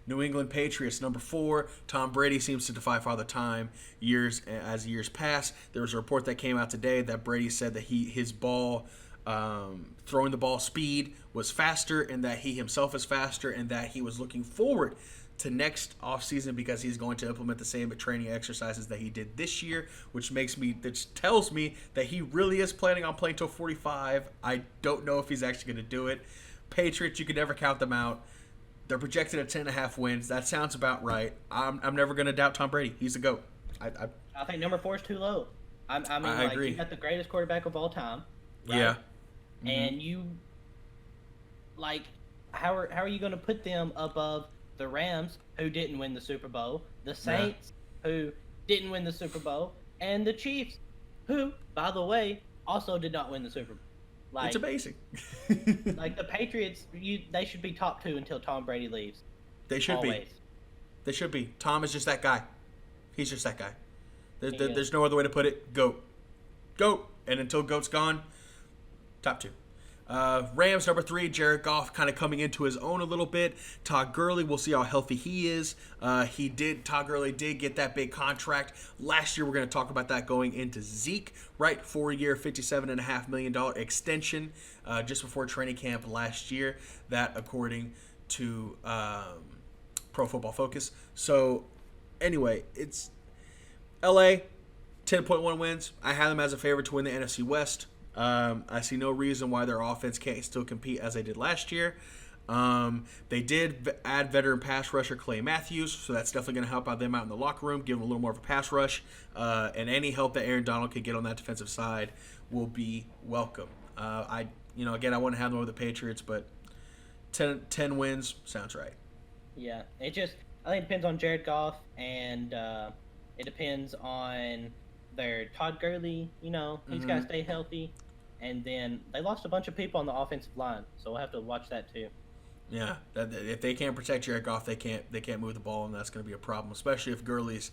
New England Patriots, number 4. Tom Brady seems to defy Father Time as years pass. There was a report that came out today that Brady said that his ball, throwing the ball speed was faster and that he himself is faster and that he was looking forward to next offseason because he's going to implement the same training exercises that he did this year, which tells me that he really is planning on playing till 45. I don't know if he's actually going to do it. Patriots, you can never count them out. They're projected at 10.5 wins. That sounds about right. I'm never going to doubt Tom Brady. He's the GOAT. I think number 4 is too low. I agree. You got the greatest quarterback of all time. Right? Yeah. Mm-hmm. And you, how are you going to put them above the Rams, who didn't win the Super Bowl, the Saints, who didn't win the Super Bowl, and the Chiefs, who, by the way, also did not win the Super Bowl? It's amazing. The Patriots, they should be top 2 until Tom Brady leaves. They should be. They should be. Tom is just that guy. He's just that guy. There's no other way to put it. GOAT. And until GOAT's gone, top 2. Rams number 3, Jared Goff kind of coming into his own a little bit. Todd Gurley, we'll see how healthy he is. Todd Gurley did get that big contract last year. We're going to talk about that going into Zeke, right? 4-year, $57.5 million extension just before training camp last year. That according to Pro Football Focus. So anyway, it's LA, 10.1 wins. I have them as a favorite to win the NFC West. I see no reason why their offense can't still compete as they did last year. They did add veteran pass rusher Clay Matthews, so that's definitely going to help out them out in the locker room, give them a little more of a pass rush. And any help that Aaron Donald could get on that defensive side will be welcome. Again, I wouldn't have them over the Patriots, but 10 wins sounds right. Yeah, I think it depends on Jared Goff, and it depends on their Todd Gurley. He's got to stay healthy, and then they lost a bunch of people on the offensive line, so we'll have to watch that too. Yeah, if they can't protect Jared Goff, they can't move the ball, and that's going to be a problem, especially if Gurley's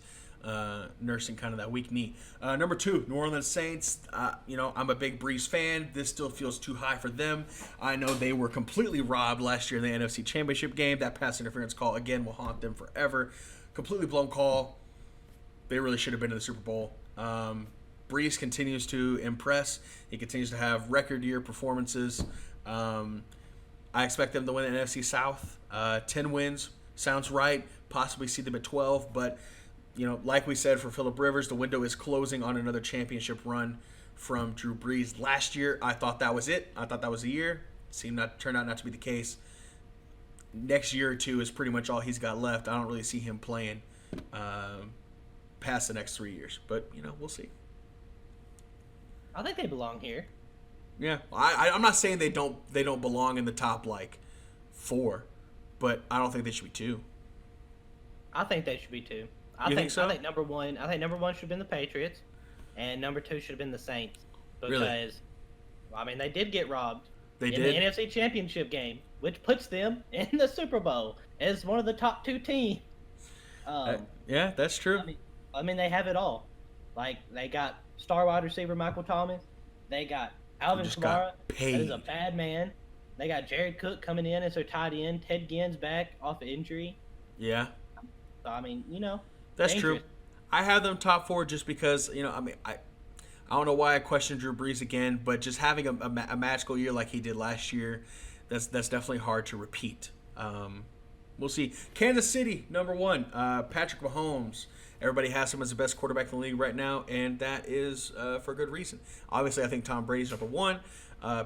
nursing kind of that weak knee. Number 2, New Orleans Saints. I'm a big Breeze fan. This still feels too high for them. I know they were completely robbed last year in the NFC Championship game. That pass interference call, again, will haunt them forever. Completely blown call. They really should have been in the Super Bowl. Breeze continues to impress. He continues to have record year performances. I expect them to win the NFC South. 10 wins sounds right. Possibly see them at 12, but like we said for Phillip Rivers, the window is closing on another championship run from Drew Brees. Last year, I thought that was it. I thought that was the year. Turned out not to be the case. Next year or two is pretty much all he's got left. I don't really see him playing past the next 3 years, but we'll see. I think they belong here. Yeah, I'm not saying they don't belong in the top 4, but I don't think they should be 2. I think they should be 2. You think so? I think number one should have been the Patriots, and number 2 should have been the Saints. Because, really? They did get robbed in the NFC Championship game, which puts them in the Super Bowl as one of the top 2 teams. Yeah, that's true. They have it all. They got star wide receiver Michael Thomas. They got Alvin Kamara. That is a bad man. They got Jared Cook coming in as their tight end. Ted Ginn's back off of injury. Yeah. So, that's dangerous. true. I have them top 4 just because, I don't know why I questioned Drew Brees again, but just having a magical year like he did last year, that's definitely hard to repeat. We'll see. Kansas City, number 1, Patrick Mahomes. Everybody has him as the best quarterback in the league right now, and that is for good reason. Obviously, I think Tom Brady's number 1.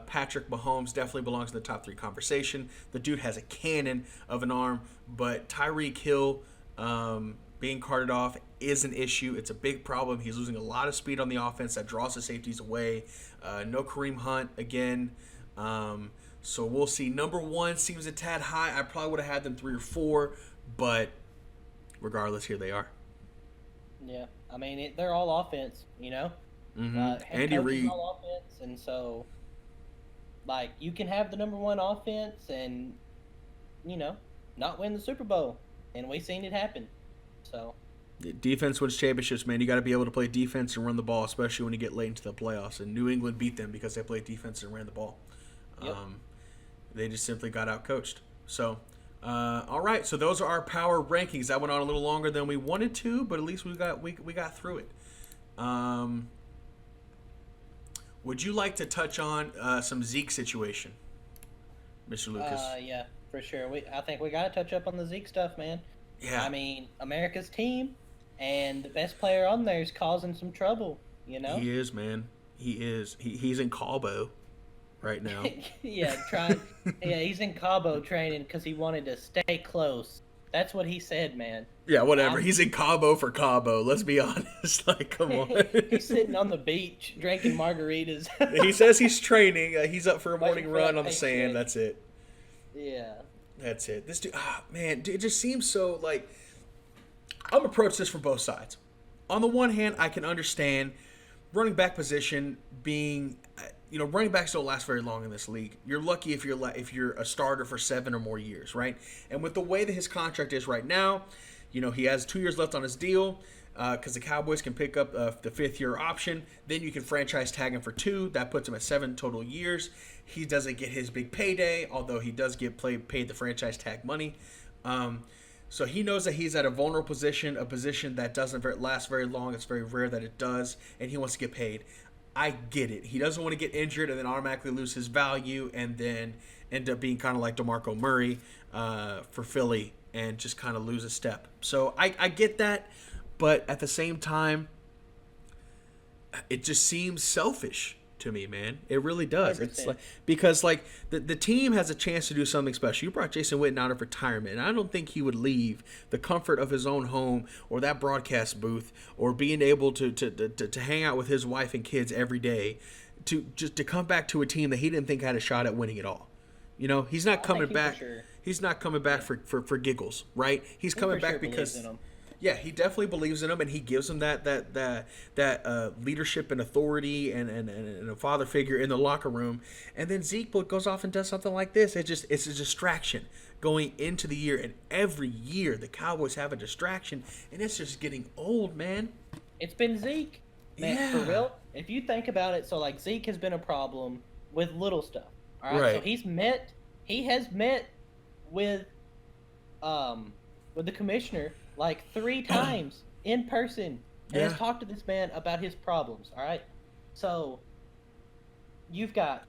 Patrick Mahomes definitely belongs in the top 3 conversation. The dude has a cannon of an arm, but Tyreek Hill being carted off is an issue. It's a big problem. He's losing a lot of speed on the offense. That draws the safeties away. No Kareem Hunt again. So we'll see. Number 1 seems a tad high. I probably would have had them 3 or 4, but regardless, here they are. Yeah, they're all offense, Mm-hmm. Andy Reid. All offense, and so, you can have the number 1 offense and, not win the Super Bowl, and we've seen it happen. So, defense wins championships, man. You got to be able to play defense and run the ball, especially when you get late into the playoffs. And New England beat them because they played defense and ran the ball. Yep. They just simply got outcoached. So. All right, so those are our power rankings. That went on a little longer than we wanted to, but at least we got through it. Would you like to touch on some Zeke situation, Mr. Lucas? Yeah, for sure. I think we got to touch up on the Zeke stuff, man. Yeah. America's team, and the best player on there is causing some trouble. He is, man. He is. He's in Cabo right now. Yeah, he's in Cabo training because he wanted to stay close. That's what he said, man. Yeah, whatever. He's in Cabo for Cabo. Let's be honest. Come on. He's sitting on the beach drinking margaritas. He says he's training. He's up for a morning run on the sand. That's it. Yeah. That's it. This dude, man, it just seems so I'm approach this from both sides. On the one hand, I can understand running back position being, running backs don't last very long in this league. You're lucky if you're a starter for 7 or more years, right? And with the way that his contract is right now, he has 2 years left on his deal. because the Cowboys can pick up the 5th-year option. Then you can franchise tag him for 2. That puts him at 7 total years. He doesn't get his big payday, although he does get paid the franchise tag money. So he knows that he's at a vulnerable position, a position that doesn't last very long. It's very rare that it does, and he wants to get paid. I get it. He doesn't want to get injured and then automatically lose his value and then end up being kind of like DeMarco Murray for Philly and just kind of lose a step. So I get that, but at the same time, it just seems selfish to me, man. It really does. 100%. It's like, because like the team has a chance to do something special. You brought Jason Witten out of retirement, and I don't think he would leave the comfort of his own home or that broadcast booth or being able to hang out with his wife and kids every day to come back to a team that he didn't think had a shot at winning it all. You know, he's not coming back. He's not coming back for giggles, right? He's coming back because yeah, he definitely believes in him, and he gives him that leadership and authority and a father figure in the locker room. And then Zeke goes off and does something like this. It's a distraction going into the year, and every year the Cowboys have a distraction, and it's just getting old, man. It's been Zeke, man, yeah. For real. If you think about it, so like Zeke has been a problem with little stuff. All right, so he has met with the commissioner like 3 times in person and has talked to this man about his problems. All right, so you've got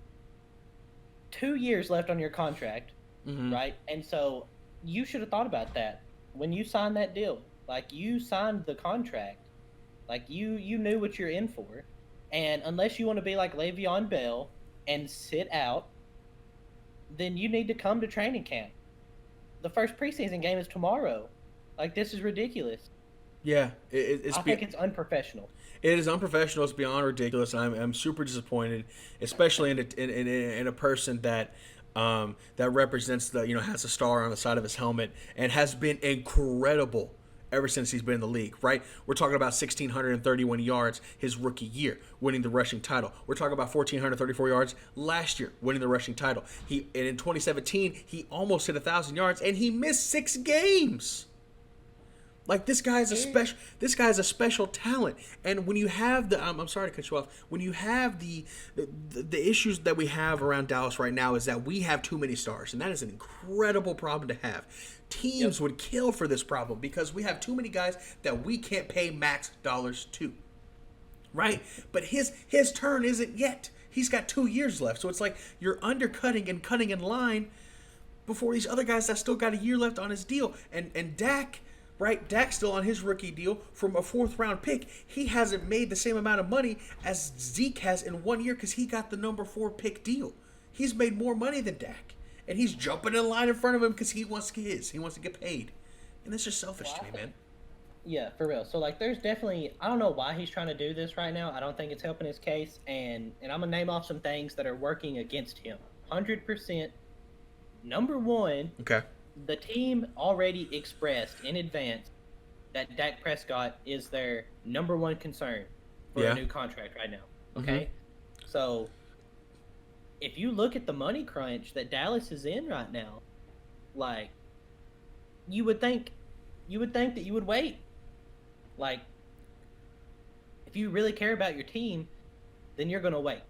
2 years left on your contract, right? And so you should have thought about that when you signed that deal. Like, you signed the contract, like you knew what you're in for, and unless you want to be like Le'Veon Bell and sit out, then you need to come to training camp. The first preseason game is tomorrow. Like, this is ridiculous. Yeah, I think it's unprofessional. It is unprofessional. It's beyond ridiculous. I'm super disappointed, especially in a person that represents has a star on the side of his helmet and has been incredible ever since he's been in the league, right? We're talking about 1,631 yards his rookie year, winning the rushing title. We're talking about 1,434 yards last year, winning the rushing title. And in 2017, he almost hit 1,000 yards, and he missed 6 games. Like, this guy's a special talent. And when you have I'm sorry to cut you off. When you have the issues that we have around Dallas right now is that we have too many stars, and that is an incredible problem to have. Teams would kill for this problem because we have too many guys that we can't pay max dollars to. Right? But his turn isn't yet. He's got 2 years left. So it's like you're undercutting and cutting in line before these other guys that still got a year left on his deal. And Dak, right? Dak's still on his rookie deal from a 4th-round pick. He hasn't made the same amount of money as Zeke has in 1 year because he got the number 4 pick deal. He's made more money than Dak. And he's jumping in line in front of him because he wants to get his. He wants to get paid. And it's just selfish to me, man. Yeah, for real. So, like, there's definitely... I don't know why he's trying to do this right now. I don't think it's helping his case. And I'm going to name off some things that are working against him. 100%. Number 1... Okay. The team already expressed in advance that Dak Prescott is their number 1 concern for a new contract right now. Okay? So, if you look at the money crunch that Dallas is in right now, like, you would think that you would wait. Like, if you really care about your team, then you're going to wait.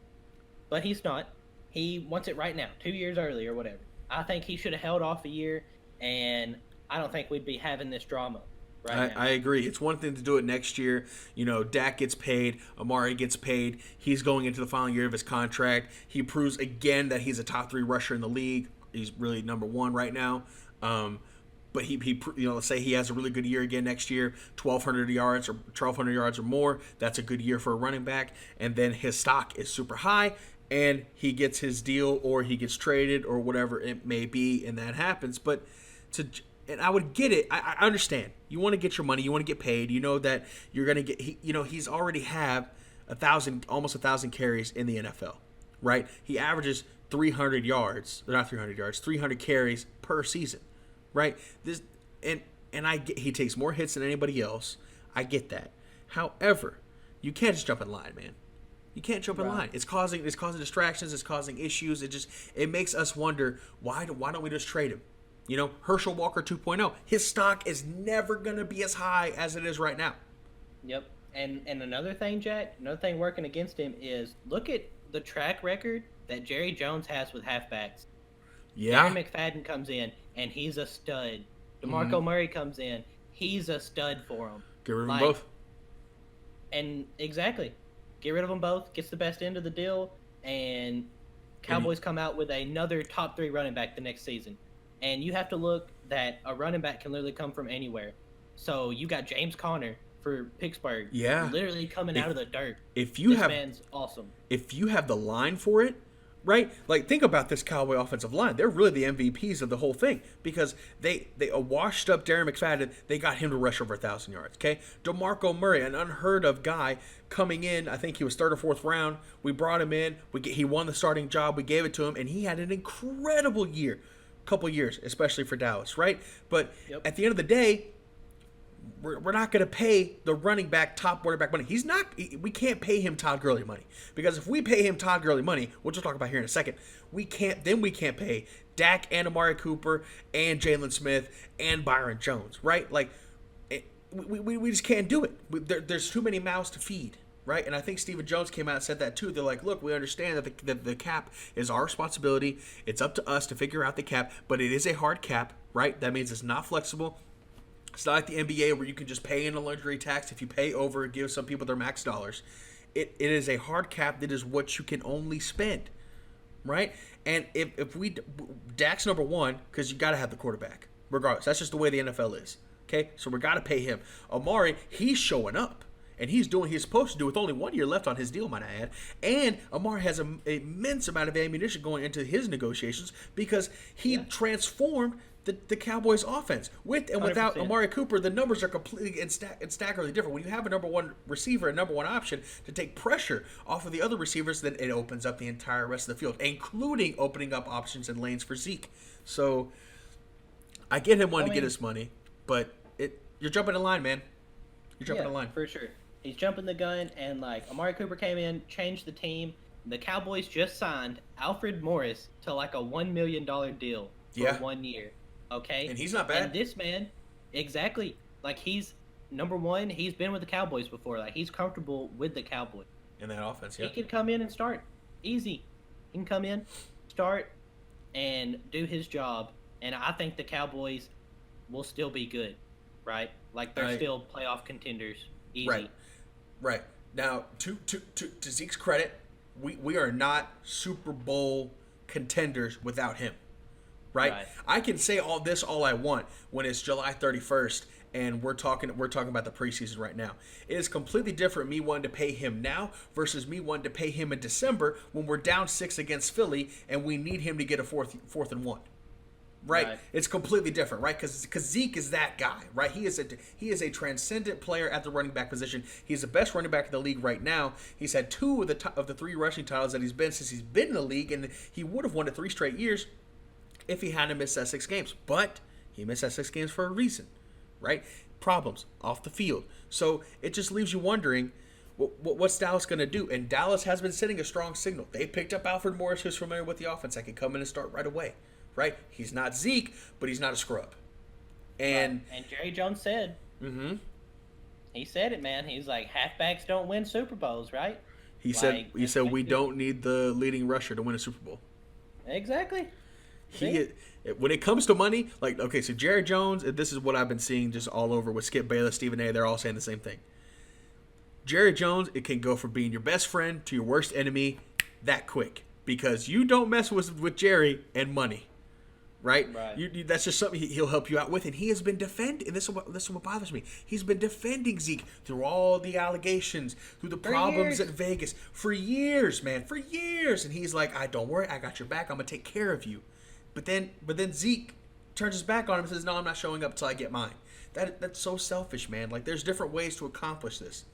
But he's not. He wants it right now, 2 years early or whatever. I think he should have held off a year, and I don't think we'd be having this drama right now. I agree. It's one thing to do it next year. You know, Dak gets paid. Amari gets paid. He's going into the final year of his contract. He proves again that he's a top 3 rusher in the league. He's really number 1 right now. But he let's say he has a really good year again next year, 1,200 yards or more. That's a good year for a running back. And then his stock is super high, and he gets his deal or he gets traded or whatever it may be, and that happens. And I would get it. I understand. You want to get your money. You want to get paid. You know that you're going to get. He's already have almost 1,000 carries in the NFL, right? He averages 300 yards. Not 300 yards. 300 carries per season, right? He takes more hits than anybody else. I get that. However, you can't just jump in line, man. You can't jump in line. It's causing distractions. It's causing issues. It makes us wonder why don't we just trade him? You know, Herschel Walker 2.0. His stock is never going to be as high as it is right now. Yep. And another thing, Jack, another thing working against him is look at the track record that Jerry Jones has with halfbacks. Yeah. Darren McFadden comes in and he's a stud. Mm-hmm. DeMarco Murray comes in, he's a stud for him. Get rid of them Like, both. and exactly, get rid of them both, gets the best end of the deal, and Cowboys come out with another top 3 running back the next season. And you have to look that a running back can literally come from anywhere. So you got James Conner for Pittsburgh, Yeah. literally coming out of the dirt. If you This have man's awesome. if you have the line for it, right? Like, think about this Cowboy offensive line. They're really the MVPs of the whole thing because they washed up Darren McFadden. They got him to rush over 1,000 yards. Okay, DeMarco Murray, an unheard of guy coming in. I think he was 3rd or 4th round. We brought him in. He won the starting job. We gave it to him, and he had an incredible year, couple years, especially for Dallas, right? But at the end of the day, we're not going to pay the running back top quarterback money. We can't pay him Todd Gurley money because if we pay him Todd Gurley money, which we'll talk about here in a second, we can't pay Dak and Amari Cooper and Jalen Smith and Byron Jones, right? Like, we just can't do it. There's too many mouths to feed, right? And I think Stephen Jones came out and said that too. They're like, look, we understand that the cap is our responsibility. It's up to us to figure out the cap, but it is a hard cap, right? That means it's not flexible. It's not like the NBA where you can just pay in a luxury tax. If you pay over, give some people their max dollars. It is a hard cap that is what you can only spend, right? And if Dak's number 1 because you got to have the quarterback, regardless. That's just the way the NFL is, okay? So we got to pay him. Amari, he's showing up. And he's doing what he's supposed to do with only 1 year left on his deal, might I add. And Amari has an immense amount of ammunition going into his negotiations because he transformed the Cowboys' offense. With and without 100%. Amari Cooper, the numbers are completely and staggeringly different. When you have a number 1 receiver, a number 1 option to take pressure off of the other receivers, then it opens up the entire rest of the field, including opening up options and lanes for Zeke. So I get him wanting to get his money, but you're jumping the line, man. You're jumping the line. For sure. He's jumping the gun, and like Amari Cooper came in, changed the team. The Cowboys just signed Alfred Morris to like a $1 million deal for 1 year. Okay, and he's not bad. And this man, exactly, like he's number 1. He's been with the Cowboys before. Like he's comfortable with the Cowboys in that offense. Yeah, he can come in and start easy. He can come in, start, and do his job. And I think the Cowboys will still be good, right? Like they're still playoff contenders. Easy. Right. Now, to Zeke's credit, we are not Super Bowl contenders without him. Right? I can say all I want when it's July 31st and we're talking about the preseason right now. It is completely different me wanting to pay him now versus me wanting to pay him in December when we're down 6 against Philly and we need him to get a fourth and 1. Right? It's completely different, right? Because Zeke is that guy, right? He is a transcendent player at the running back position. He's the best running back in the league right now. He's had 2 of the 3 rushing titles that he's been since he's been in the league, and he would have won it 3 straight years if he hadn't missed that 6 games. But he missed that 6 games for a reason, right? Problems off the field. So it just leaves you wondering, what's Dallas going to do? And Dallas has been sending a strong signal. They picked up Alfred Morris, who's familiar with the offense. That can come in and start right away, right? He's not Zeke, but he's not a scrub. And Jerry Jones said, he said it, man. He's like, halfbacks don't win Super Bowls, right? He said we don't need the leading rusher to win a Super Bowl. Exactly. When it comes to money, like, okay, so Jerry Jones, this is what I've been seeing just all over with Skip Bayless, Stephen A. They're all saying the same thing. Jerry Jones, it can go from being your best friend to your worst enemy that quick because you don't mess with Jerry and money, right? That's just something he'll help you out with, and he has been defending. And this is what bothers me. He's been defending Zeke through all the allegations, through the problems at Vegas for years, man, for years. And he's like, don't worry, I got your back. I'm gonna take care of you. But then Zeke turns his back on him and says, no, I'm not showing up until I get mine. That's so selfish, man. Like, there's different ways to accomplish this,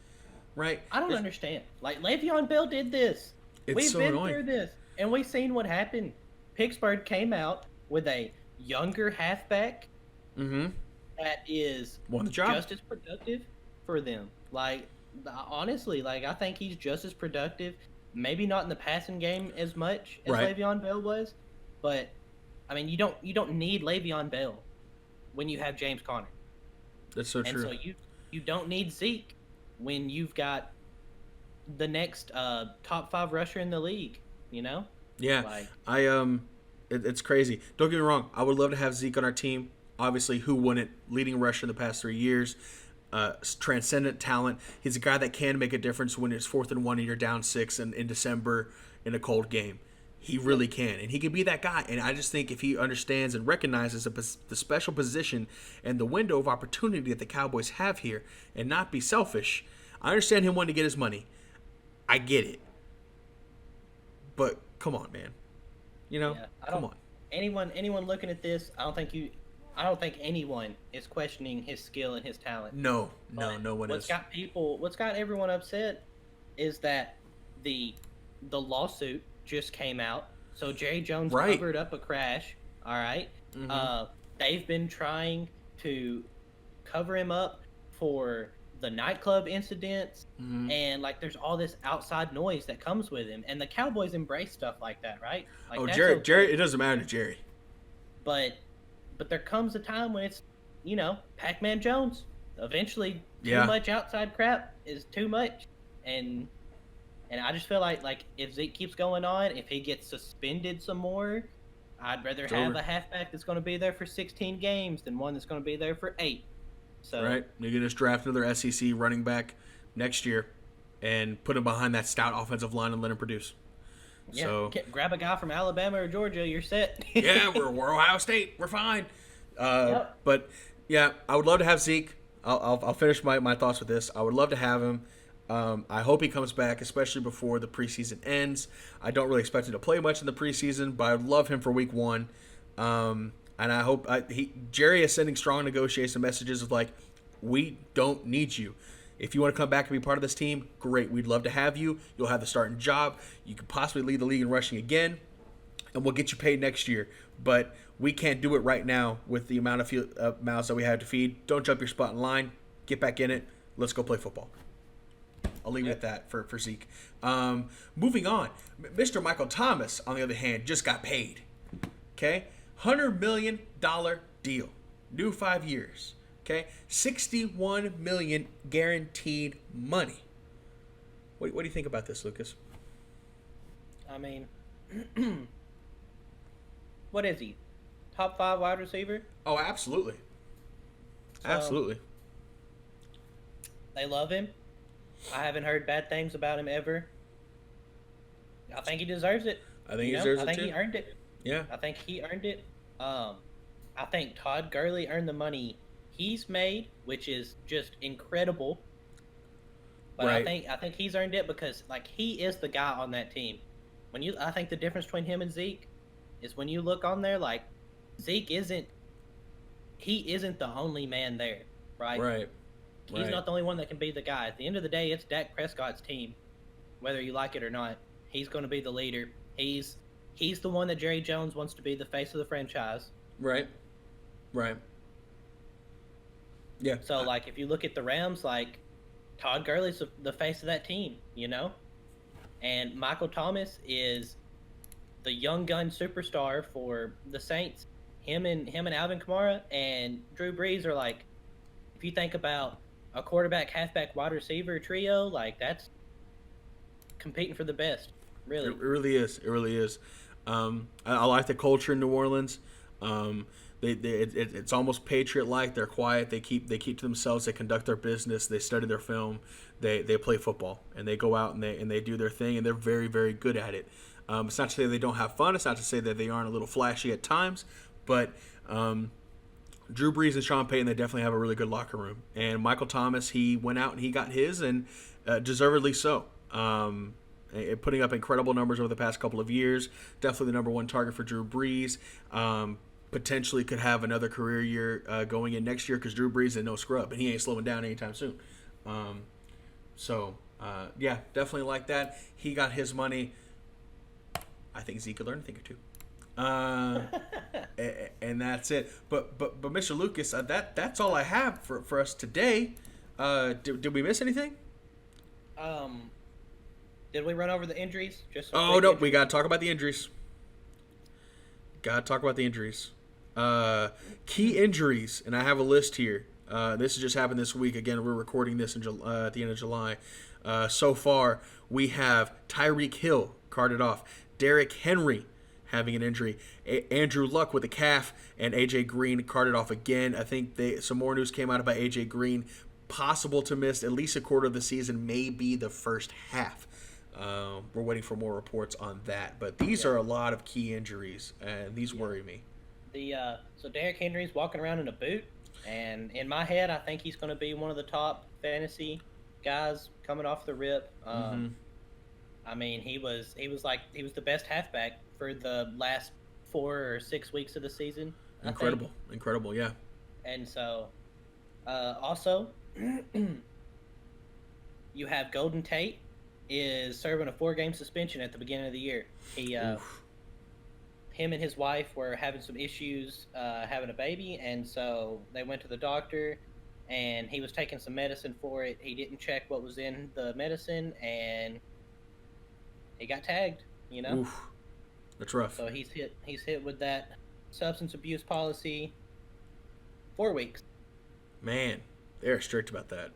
right? I don't understand. Like, Le'Veon Bell did this. We've been through this, and we've seen what happened. Pittsburgh came out with a younger halfback that is won the job. Just as productive for them. Like, honestly, like I think he's just as productive. Maybe not in the passing game as much as Le'Veon Bell was, but I mean, you don't need Le'Veon Bell when you have James Conner. That's so true. And so you don't need Zeke when you've got the next top 5 rusher in the league, you know? Yeah, Like, it's crazy. Don't get me wrong. I would love to have Zeke on our team. Obviously, who wouldn't? Leading rusher in the past 3 years. Transcendent talent. He's a guy that can make a difference when it's 4th and 1 and you're down 6 in December in a cold game. He really can, and he can be that guy. And I just think if he understands and recognizes the special position and the window of opportunity that the Cowboys have here, and not be selfish, I understand him wanting to get his money. I get it, but come on, man. Come on. Anyone looking at this, I don't think anyone is questioning his skill and his talent. No one is. What's got everyone upset is that the lawsuit just came out. So Jerry Jones covered up a crash. All right. Mm-hmm. They've been trying to cover him up for the nightclub incidents, mm-hmm. and like there's all this outside noise that comes with him, and the Cowboys embrace stuff like that, right? Like, Jerry, it doesn't matter to Jerry. But there comes a time when it's, Pac-Man Jones. Eventually, too much outside crap is too much, and I just feel like if Zeke keeps going on, if he gets suspended some more, I'd rather have a halfback that's going to be there for 16 games than one that's going to be there for 8. So right, you can just draft another SEC running back next year and put him behind that stout offensive line and let him produce. Yeah, so grab a guy from Alabama or Georgia, you're set. Yeah, we're Ohio State, we're fine. Yep. But yeah, I would love to have Zeke. I'll finish my thoughts with this. I would love to have him. I hope he comes back, especially before the preseason ends. I don't really expect him to play much in the preseason, but I'd love him for week 1. And I hope Jerry is sending strong negotiation messages of like, we don't need you. If you want to come back and be part of this team, great. We'd love to have you. You'll have the starting job. You could possibly lead the league in rushing again, and we'll get you paid next year. But we can't do it right now with the amount of mouths that we have to feed. Don't jump your spot in line. Get back in it. Let's go play football. I'll leave it at that for Zeke. Moving on. Mr. Michael Thomas, on the other hand, just got paid. Okay? $100 million deal. New 5 years. Okay? $61 million guaranteed money. What do you think about this, Lucas? I mean, what is he? Top 5 wide receiver? Oh, absolutely. Absolutely. They love him. I haven't heard bad things about him ever. I think he deserves it. I think he deserves it too. I think he earned it. Yeah. I think he earned it. I think Todd Gurley earned the money he's made, which is just incredible. But right. I think he's earned it because like he is the guy on that team. I think the difference between him and Zeke is when you look on there, like Zeke isn't the only man there, right? Right. He's not the only one that can be the guy. At the end of the day, it's Dak Prescott's team, whether you like it or not. He's going to be the leader. He's the one that Jerry Jones wants to be the face of the franchise. Right. Yeah. So, like, if you look at the Rams, like, Todd Gurley's the face of that team, And Michael Thomas is the young gun superstar for the Saints. Him and Alvin Kamara and Drew Brees are, like, if you think about a quarterback, halfback, wide receiver trio, like, that's competing for the best, really. It really is. I like the culture in New Orleans. It's almost Patriot-like. They're quiet. They keep to themselves. They conduct their business. They study their film. They play football, and they go out and they do their thing, and they're very, very good at it. It's not to say they don't have fun. It's not to say that they aren't a little flashy at times, but Drew Brees and Sean Payton, they definitely have a really good locker room. And Michael Thomas, he went out and he got his, and deservedly so. Putting up incredible numbers over the past couple of years. Definitely the number one target for Drew Brees. Potentially could have another career year going in next year because Drew Brees is no scrub, and he ain't slowing down anytime soon. Yeah, definitely like that. He got his money. I think Zeke could learn a thing or two. And that's it. But Mr. Lucas, that's all I have for us today. Did we miss anything? Did we run over the injuries? We gotta talk about the injuries. Key injuries, and I have a list here. This has just happened this week. Again, we're recording this in at the end of July. So far, we have Tyreek Hill carted off, Derrick Henry having an injury, Andrew Luck with a calf, and AJ Green carted off again. I think some more news came out about AJ Green, possible to miss at least a quarter of the season, maybe the first half. We're waiting for more reports on that, but these are a lot of key injuries, and these worry me. So Derrick Henry's walking around in a boot, and in my head, I think he's going to be one of the top fantasy guys coming off the rip. I mean, he was the best halfback for the last 4 or 6 weeks of the season. Incredible, yeah. And so, also, you have Golden Tate is serving a 4-game suspension at the beginning of the year. Him and his wife were having some issues having a baby, and so they went to the doctor, and he was taking some medicine for it. He didn't check what was in the medicine, and he got tagged, Oof. That's rough. So he's hit with that substance abuse policy 4 weeks. Man, they're strict about that.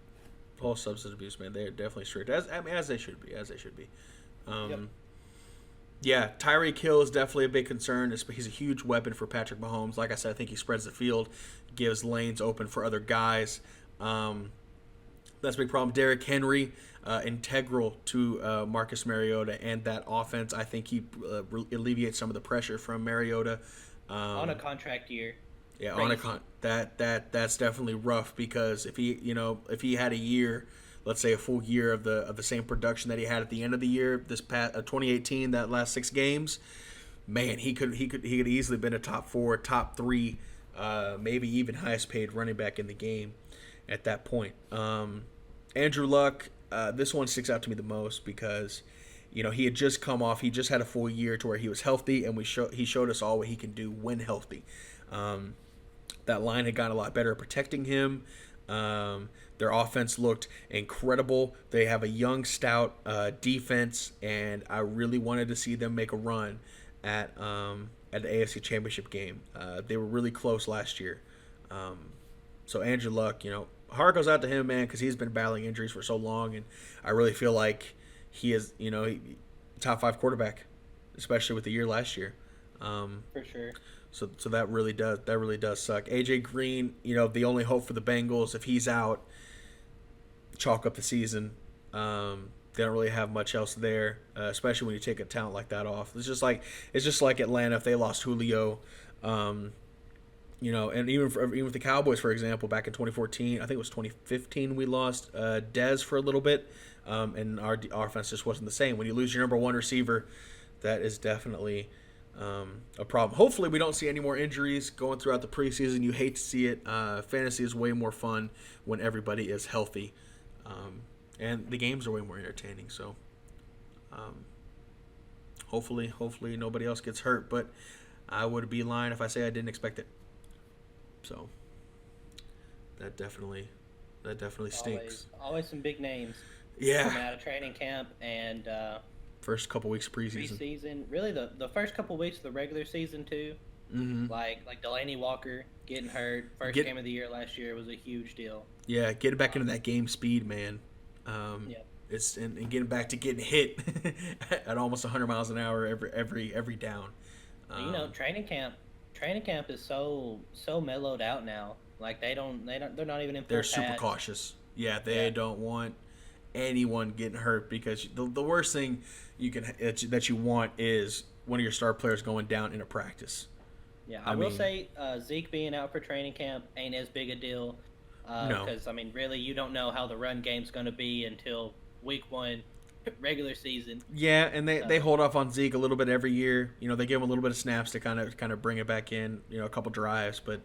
Whole substance abuse, man, they're definitely strict, as they should be. Yep. Yeah, Tyreek Hill is definitely a big concern. He's a huge weapon for Patrick Mahomes. Like I said, I think he spreads the field, gives lanes open for other guys. That's a big problem. Derrick Henry, integral to Marcus Mariota and that offense. I think he alleviates some of the pressure from Mariota. On a contract year. Yeah, Crazy. That's definitely rough, because if he had a year, let's say a full year of the same production that he had at the end of the year, this past 2018, that last 6 games, man, he could easily been a top 4, top 3, maybe even highest paid running back in the game at that point. Andrew Luck, this one sticks out to me the most because he had just come off, he just had a full year to where he was healthy, and he showed us all what he can do when healthy. That line had gotten a lot better at protecting him. Their offense looked incredible. They have a young, stout defense, and I really wanted to see them make a run at the AFC Championship game. They were really close last year. So Andrew Luck, heart goes out to him, man, because he's been battling injuries for so long, and I really feel like he is, top 5 quarterback, especially with the year last year. For sure. So that really does suck. AJ Green, the only hope for the Bengals, if he's out, chalk up the season. They don't really have much else there, especially when you take a talent like that off. It's just like Atlanta if they lost Julio, and even with the Cowboys, for example, back in 2014, I think it was 2015, we lost Dez for a little bit, and our offense just wasn't the same. When you lose your number 1 receiver, that is definitely a problem. Hopefully we don't see any more injuries going throughout the preseason. You hate to see it. Fantasy is way more fun when everybody is healthy, and the games are way more entertaining. So hopefully nobody else gets hurt, but I would be lying if I say I didn't expect it. So that definitely stinks. Always some big names coming out of training camp, and first couple weeks of preseason. Really the first couple weeks of the regular season too. Mm-hmm. Like Delaney Walker getting hurt game of the year last year was a huge deal. Yeah, getting back into that game speed, man. It's and getting back to getting hit at almost 100 miles an hour every down. Training camp is so mellowed out now. Like they're not even in full They're super pads. cautious. Yeah, they don't want anyone getting hurt, because the worst thing that you want is one of your star players going down in a practice. Yeah, I will say Zeke being out for training camp ain't as big a deal. No. Because, really, you don't know how the run game's going to be until week 1, regular season. Yeah, and they hold off on Zeke a little bit every year. They give him a little bit of snaps to kind of bring it back in, a couple drives. But,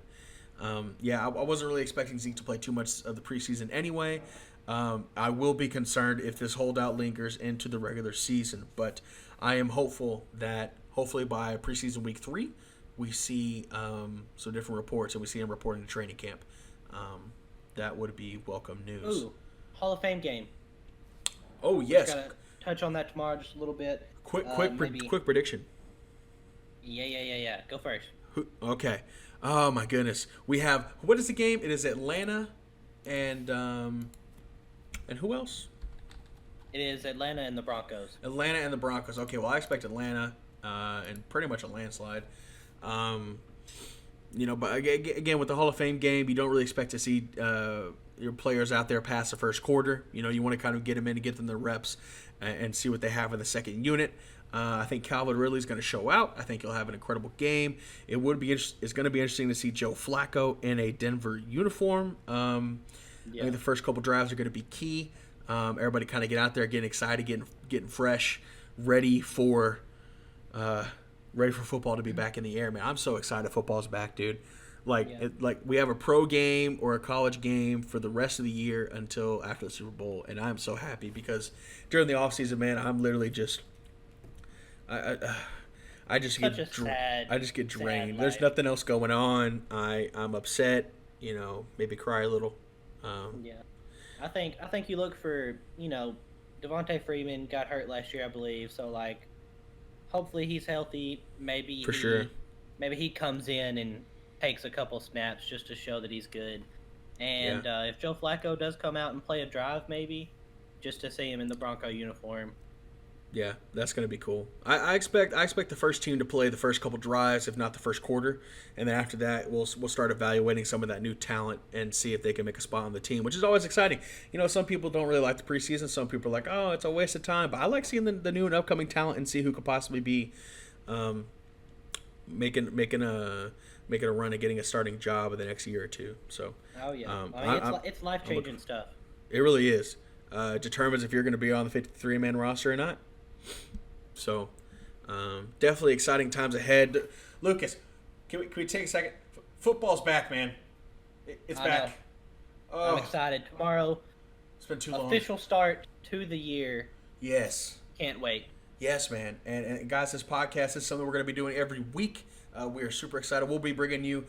I wasn't really expecting Zeke to play too much of the preseason anyway. I will be concerned if this holdout lingers into the regular season. But I am hopeful that hopefully by preseason week 3, we see some different reports, and we see him reporting to training camp. That would be welcome news. Ooh, Hall of Fame game. Oh, yes. Gotta touch on that tomorrow just a little bit. Quick prediction. Yeah. Go first. Okay. Oh, my goodness. We have, what is the game? It is Atlanta and who else? It is Atlanta and the Broncos. Atlanta and the Broncos. Okay, well, I expect Atlanta and pretty much a landslide. But again, with the Hall of Fame game, you don't really expect to see your players out there past the first quarter. You want to kind of get them in to get them the reps and see what they have in the second unit. I think Calvin Ridley's going to show out. I think he'll have an incredible game. It's going to be interesting to see Joe Flacco in a Denver uniform. I think the first couple drives are going to be key. Everybody kind of get out there, getting excited, getting fresh, ready for football to be back in the air, man. I'm so excited football's back, dude. Like we have a pro game or a college game for the rest of the year until after the Super Bowl, and I'm so happy because during the offseason, man, I'm literally just I just get drained. There's nothing else going on. I'm upset, maybe cry a little. I think you look for, Devontae Freeman got hurt last year, I believe. So hopefully he's healthy. Maybe he comes in and takes a couple snaps just to show that he's good. And if Joe Flacco does come out and play a drive, maybe just to see him in the Bronco uniform. Yeah, that's going to be cool. I expect the first team to play the first couple drives, if not the first quarter, and then after that, we'll start evaluating some of that new talent and see if they can make a spot on the team, which is always exciting. Some people don't really like the preseason. Some people are like, oh, it's a waste of time. But I like seeing the new and upcoming talent and see who could possibly be making a run at getting a starting job in the next year or two. So. Oh yeah, it's life-changing stuff. It really is. Determines if you're going to be on the 53-man roster or not. So, definitely exciting times ahead. Lucas, can we take a second? Football's back, man. It's back. Oh, I'm excited. Tomorrow, it's been too long. Official start to the year. Yes. Can't wait. Yes, man. And guys, this podcast is something we're going to be doing every week. We are super excited. We'll be bringing you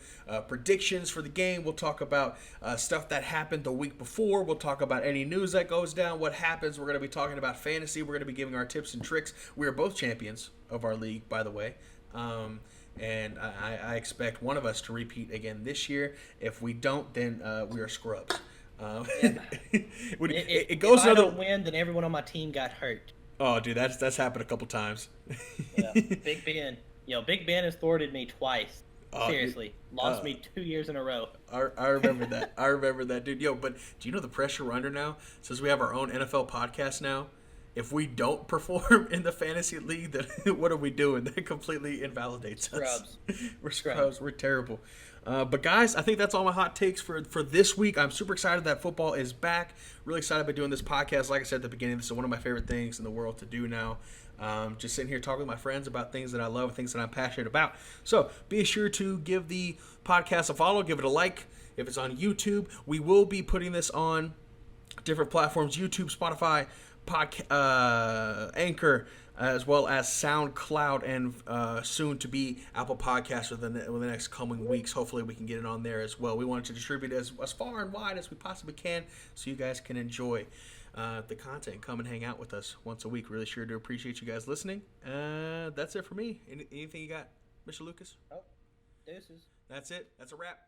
predictions for the game. We'll talk about stuff that happened the week before. We'll talk about any news that goes down, what happens. We're going to be talking about fantasy. We're going to be giving our tips and tricks. We are both champions of our league, by the way. And I expect one of us to repeat again this year. If we don't, then we are scrubs. It goes if I don't win, then everyone on my team got hurt. Oh, dude, that's happened a couple times. Yeah, Big Ben. Big Ben has thwarted me twice. Seriously. Lost me 2 years in a row. I remember that. I remember that, dude. But do you know the pressure we're under now? Since we have our own NFL podcast now, if we don't perform in the fantasy league, then what are we doing? That completely invalidates us. We're scrubs. We're terrible. But, guys, I think that's all my hot takes for this week. I'm super excited that football is back. Really excited about doing this podcast. Like I said at the beginning, this is one of my favorite things in the world to do now. Just sitting here talking with my friends about things that I love, things that I'm passionate about. So be sure to give the podcast a follow, give it a like. If it's on YouTube, we will be putting this on different platforms, YouTube, Spotify, Anchor, as well as SoundCloud, and soon to be Apple Podcasts within the next coming weeks. Hopefully we can get it on there as well. We want to distribute as far and wide as we possibly can so you guys can enjoy the content. Come and hang out with us once a week. Really sure to appreciate you guys listening. That's it for me. Anything you got, Mr. Lucas? Oh, deuces. That's it. That's a wrap.